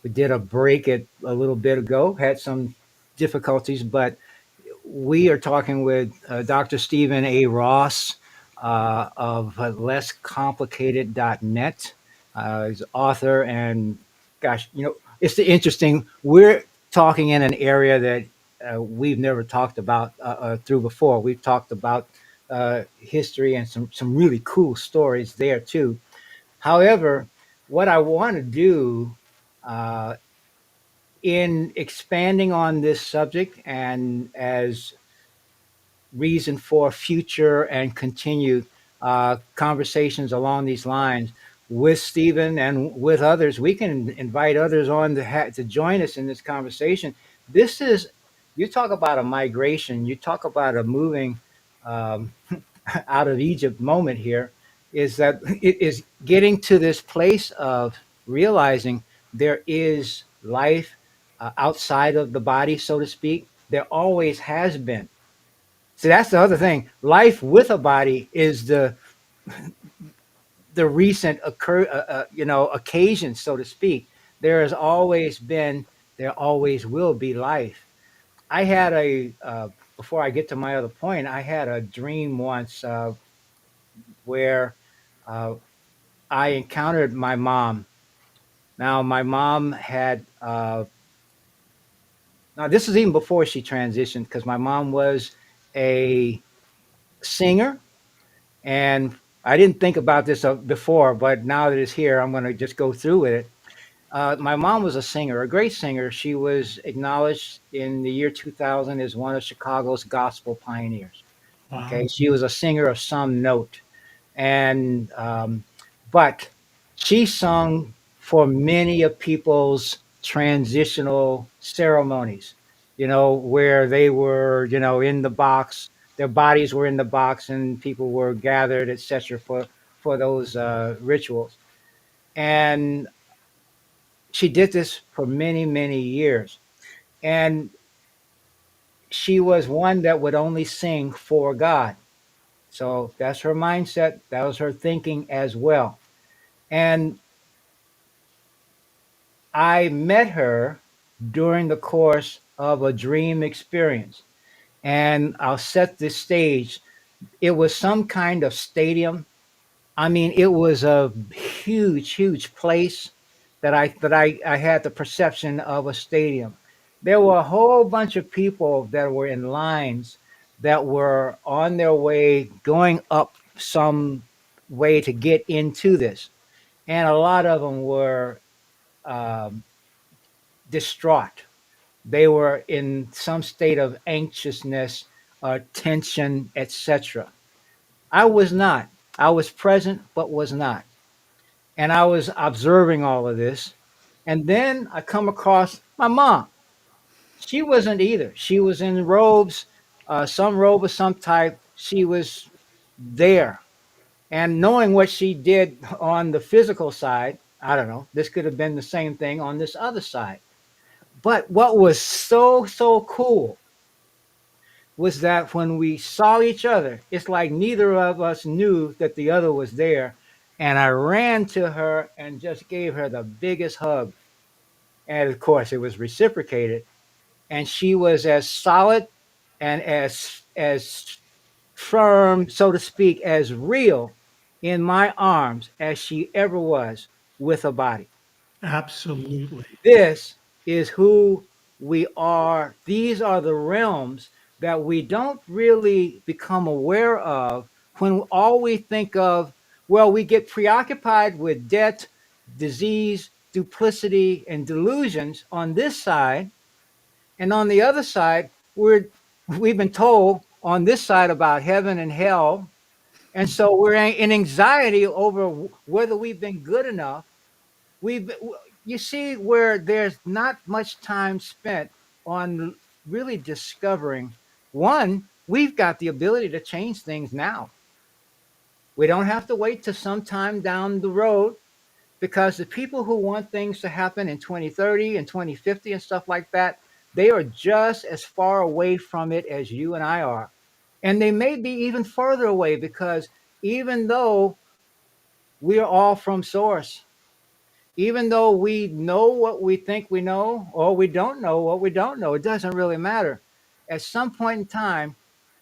we did a break at a little bit ago. Had some difficulties, but we are talking with Dr. Stephen A. Ross of lesscomplicated.net. He's author, and gosh, it's the interesting. We're talking in an area that we've never talked about through before. We've talked about history and some really cool stories there too. However, what I want to do uh, in expanding on this subject and as reason for future and continued conversations along these lines with Stephen and with others. We can invite others on to join us in this conversation. This is, you talk about a migration, you talk about a moving um, out of Egypt moment here, is that it is getting to this place of realizing there is life outside of the body, so to speak. There always has been. So that's the other thing. Life with a body is the recent occasion, so to speak. There has always been, there always will be life. I had a before I get to my other point, I had a dream once where uh, I encountered my mom. Now my mom had now this is even before she transitioned because my mom was a singer. And I didn't think about this before, but now that it's here, I'm going to just go through with it. My mom was a singer, a great singer. She was acknowledged in the year 2000 as one of Chicago's gospel pioneers. Wow. Okay, she was a singer of some note, and but she sung for many of people's transitional ceremonies. Where they were, in the box, their bodies were in the box, and people were gathered, etc., for those rituals. And she did this for many, many years. And she was one that would only sing for God. So that's her mindset. That was her thinking as well. And I met her during the course of a dream experience. And I'll set the stage. It was some kind of stadium. I mean, it was a huge, huge place that I had the perception of a stadium. There were a whole bunch of people that were in lines that were on their way going up some way to get into this, and a lot of them were um, distraught. They were in some state of anxiousness, tension, etc. I was not. I was present, but was not. And I was observing all of this. And then I come across my mom. She wasn't either. She was in robes, some robe of some type. She was there. And knowing what she did on the physical side, I don't know, this could have been the same thing on this other side. But what was so, so cool was that when we saw each other, it's like neither of us knew that the other was there. And I ran to her and just gave her the biggest hug. And of course, it was reciprocated. And she was as solid and as firm, so to speak, as real in my arms as she ever was with a body. Absolutely. This is who we are. These are the realms that we don't really become aware of when all we think of, well, we get preoccupied with debt, disease, duplicity, and delusions on this side. And on the other side, we've been told on this side about heaven and hell. And so we're in anxiety over whether we've been good enough. We've You see where there's not much time spent on really discovering, one, we've got the ability to change things now. We don't have to wait to some time down the road, because the people who want things to happen in 2030 and 2050 and stuff like that, they are just as far away from it as you and I are. And they may be even further away, because even though we're all from source, even though we know what we think we know, or we don't know what we don't know, it doesn't really matter. At some point in time,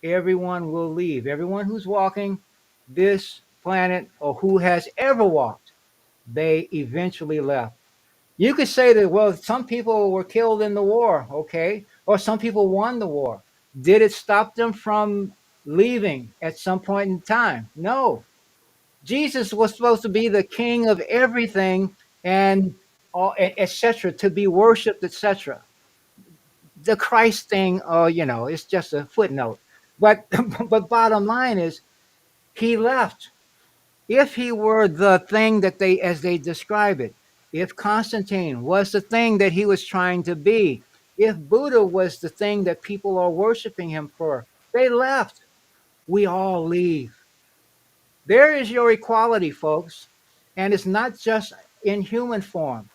everyone will leave. Everyone who's walking this planet, or who has ever walked, they eventually left. You could say that, well, some people were killed in the war, okay, or some people won the war. Did it stop them from leaving at some point in time? No. Jesus was supposed to be the king of everything, and all, etc., to be worshipped, etc. The Christ thing, it's just a footnote. But but bottom line is, he left. If he were the thing that they, as they describe it, if Constantine was the thing that he was trying to be, if Buddha was the thing that people are worshiping him for, they left. We all leave. There is your equality, folks. And it's not just in human form.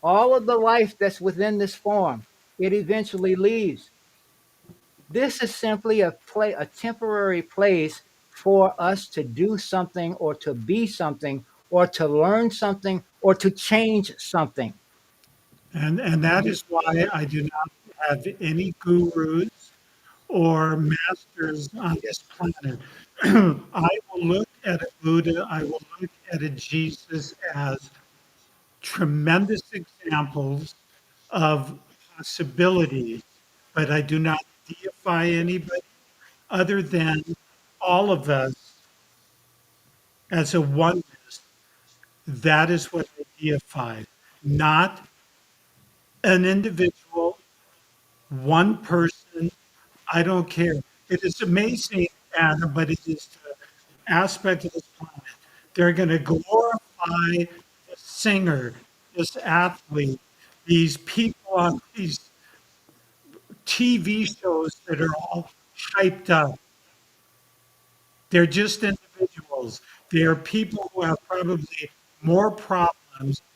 All of the life that's within this form, it eventually leaves. This is simply a temporary place for us to do something, or to be something, or to learn something, or to change something. And that is why I do not have any gurus or masters on this planet. I will look at a Buddha, I will look at a Jesus as tremendous examples of possibilities, but I do not deify anybody other than all of us as a oneness. That is what I deify, not an individual, one person. I don't care. It is amazing, Adam, but it is the aspect of this planet. They're going to glorify the singer, this athlete, these people on these TV shows that are all hyped up. They're just individuals. They are people who have probably more problems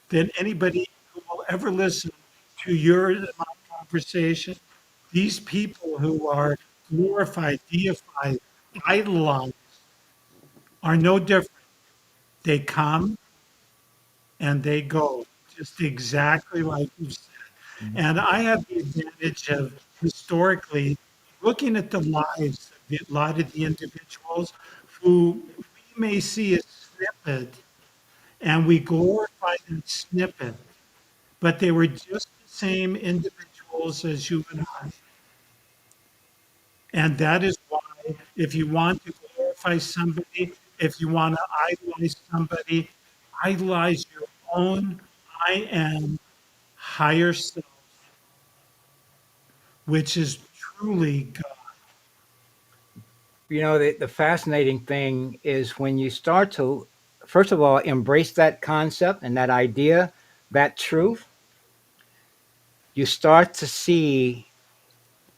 than anybody who will ever listen to your and my conversation. These people who are glorified, deified, idolized are no different. They come and they go, just exactly like you said. And I have the advantage of historically looking at the lives of a lot of the individuals who we may see a snippet and we glorify that snippet, but they were just the same individuals as you and I. And that is why, if you want to glorify somebody, if you want to idolize your own I am higher self, which is truly God. The fascinating thing is when you start to, first of all, embrace that concept and that idea, that truth, you start to see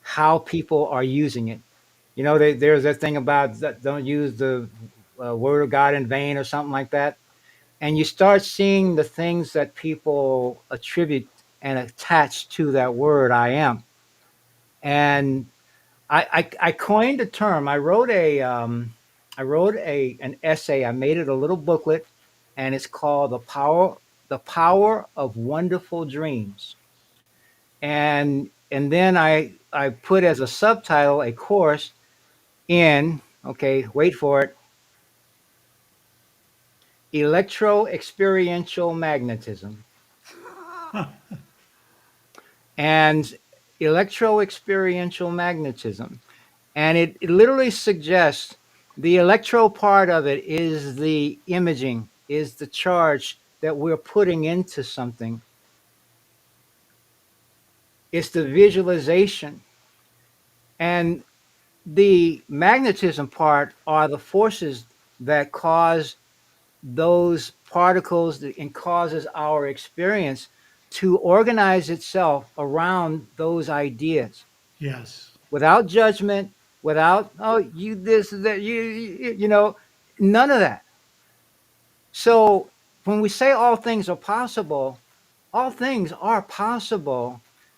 how people are using it. There's that thing about that don't use the word of God in vain or something like that. And you start seeing the things that people attribute and attach to that word, I am. And I coined a term. I wrote an essay. I made it a little booklet, and it's called the power of wonderful dreams. And then I put as a subtitle a course in, okay, wait for it, electro experiential magnetism. And electro experiential magnetism. And it literally suggests the electro part of it is the imaging, is the charge that we're putting into something. It's the visualization. And the magnetism part are the forces that cause those particles and causes our experience to organize itself around those ideas Yes. without judgment, without, oh, you this, that, none of that. So when we say all things are possible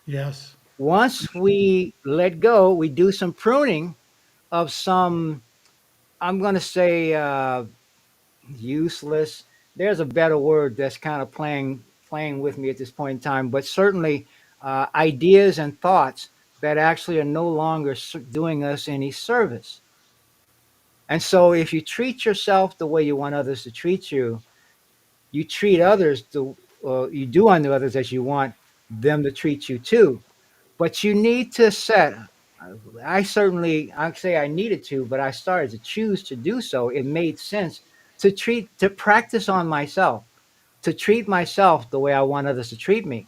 Yes. once we let go, we do some pruning of some, I'm going to say, useless. There's a better word that's kind of playing with me at this point in time, but certainly ideas and thoughts that actually are no longer doing us any service. And so, if you treat yourself the way you want others to treat you, you treat others you do unto others as you want them to treat you too. But you need to set. I say I needed to, but I started to choose to do so. It made sense to practice on myself, to treat myself the way I want others to treat me.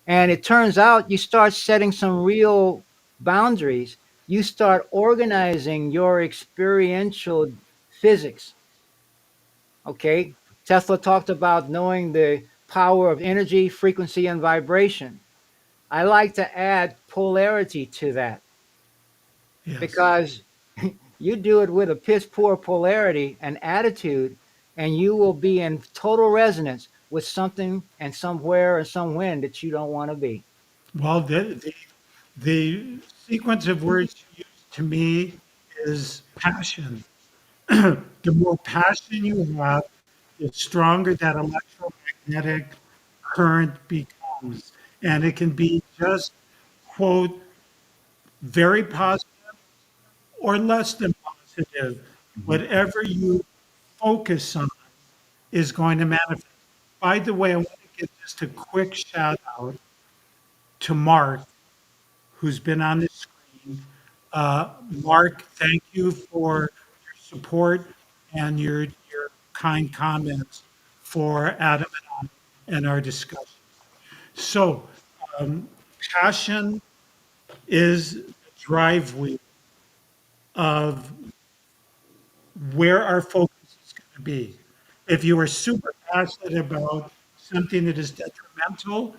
And it turns out you start setting some real boundaries. You start organizing your experiential physics. Okay. Tesla talked about knowing the power of energy, frequency, and vibration. I like to add polarity to that Yes. because you do it with a piss poor polarity and attitude, and you will be in total resonance with something and somewhere and somewhen that you don't want to be. Well, the sequence of words you use to me is passion. The more passion you have, the stronger that electromagnetic current becomes. And it can be just, quote, very positive or less than positive. Mhm. Whatever you focus on is going to manifest. By the way, I want to give just a quick shout out to Mark, who's been on the screen. Mark, thank you for your support and your kind comments for Adam and our discussion. So, um, passion is the drive wheel of where our focus is going to be. If you are super passionate about something that is detrimental,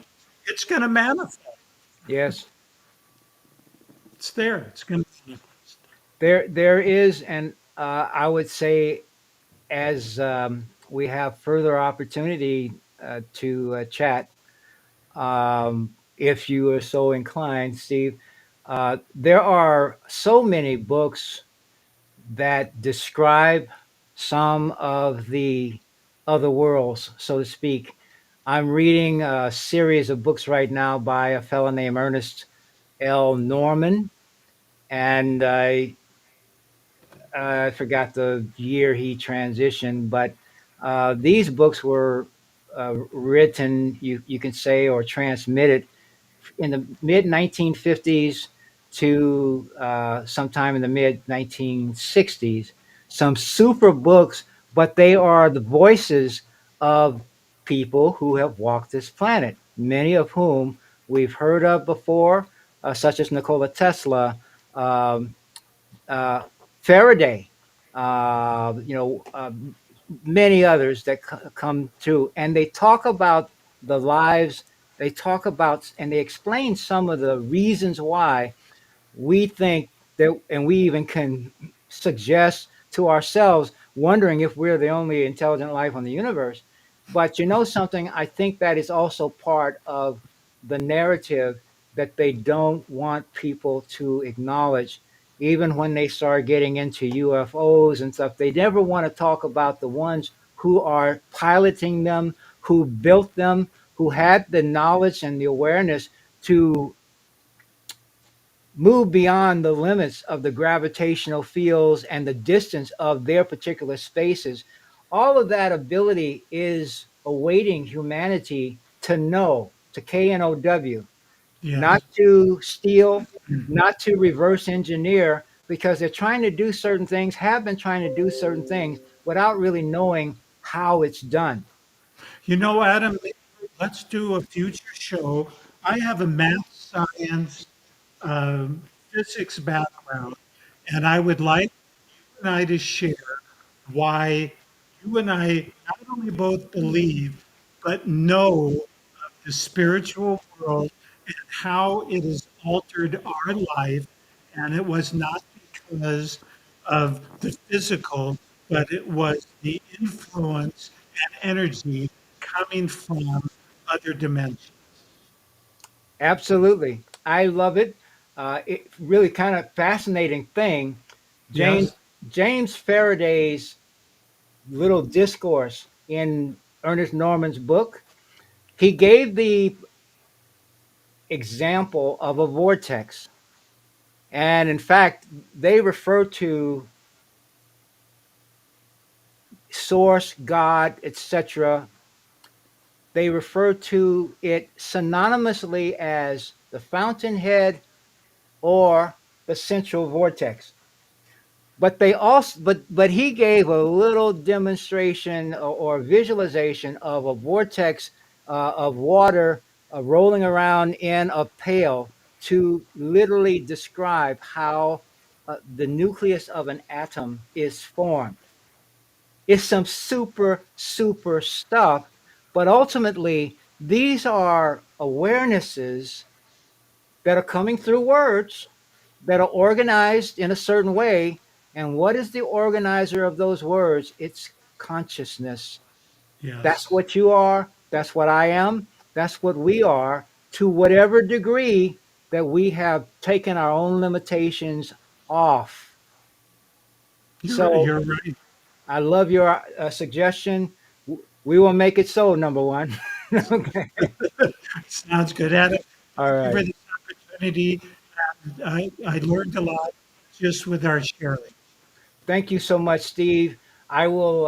it's going to manifest. Yes, It's there. It's going to manifest. there is, and I would say as we have further opportunity to chat if you are so inclined, Steve. There are so many books that describe some of the other worlds, so to speak. I'm reading a series of books right now by a fellow named Ernest L. Norman, and I forgot the year he transitioned, but these books were written, you can say, or transmitted in the mid 1950s to sometime in the mid 1960s. Some super books, but they are the voices of people who have walked this planet, many of whom we've heard of before, such as Nikola Tesla, um, uh, Faraday, you know, many others that come through, and they talk about the lives. They talk about and they explain some of the reasons why we think that, and we even can suggest to ourselves, wondering if we're the only intelligent life on the universe. But you know something? I think that is also part of the narrative that they don't want people to acknowledge. Even when they start getting into UFOs and stuff, they never want to talk about the ones who are piloting them, who built them, who had the knowledge and the awareness to move beyond the limits of the gravitational fields and the distance of their particular spaces. All of that ability is awaiting humanity to know, to KNOW, not Yes. to steal, not to reverse engineer, because they're trying to do certain things, have been trying to do certain things without really knowing how it's done. You know, Adam, let's do a future show. I have a math, science, physics background, and I would like you and I to share why you and I not only both believe, but know the spiritual world and how it has altered our life. And it was not because of the physical, but it was the influence and energy coming from other dimensions. Absolutely. I love it. It really kind of fascinating thing. James Yes? James Faraday's little discourse in Ernest Norman's book, he gave the example of a vortex. And in fact, they refer to source, God, etc. They refer to it synonymously as the fountainhead or the central vortex. But they also but he gave a little demonstration or visualization of a vortex of water rolling around in a pail to literally describe how the nucleus of an atom is formed. It's some super stuff, but ultimately these are awarenesses that are coming through words that are organized in a certain way. And what is the organizer of those words? It's consciousness. That's Yes. what you are. That's what I am. That's what we are, to whatever degree that we have taken our own limitations off. So You're right. I love your suggestion. We will make it so, number one. Okay. Sounds good, Adam. All Thank you for right. this opportunity. I learned a lot just with our sharing. Thank you so much, Steve. I will.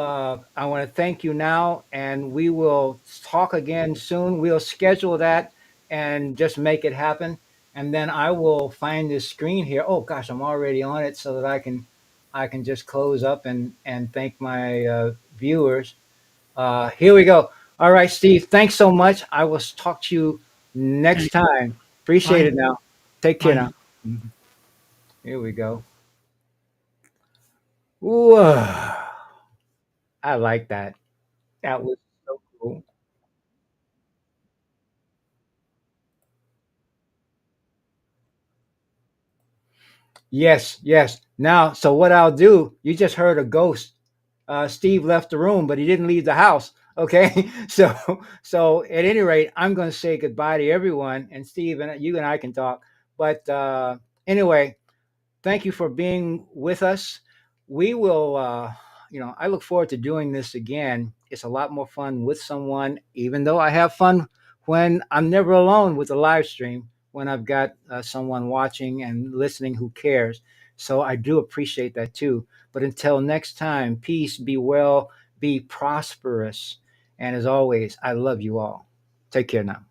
I want to thank you now, and we will talk again soon. We'll schedule that and just make it happen. And then I will find this screen here. Oh gosh, I'm already on it, so that I can just close up and thank my viewers. Here we go. All right, Steve. Thanks so much. I will talk to you next Thank you. time. Appreciate Bye. it. Now, take care Bye now. now. Mhm. Here we go. Whoa, I like that. That was so cool. Yes, yes. Now, so what I'll do, you just heard a ghost. Steve left the room, but he didn't leave the house. Okay. So at any rate, I'm going to say goodbye to everyone. And Steve, and you and I can talk. But anyway, thank you for being with us. We will, I look forward to doing this again. It's a lot more fun with someone, even though I have fun when I'm never alone with the live stream, when I've got someone watching and listening who cares. So I do appreciate that too. But until next time, peace, be well, be prosperous. And as always, I love you all. Take care now.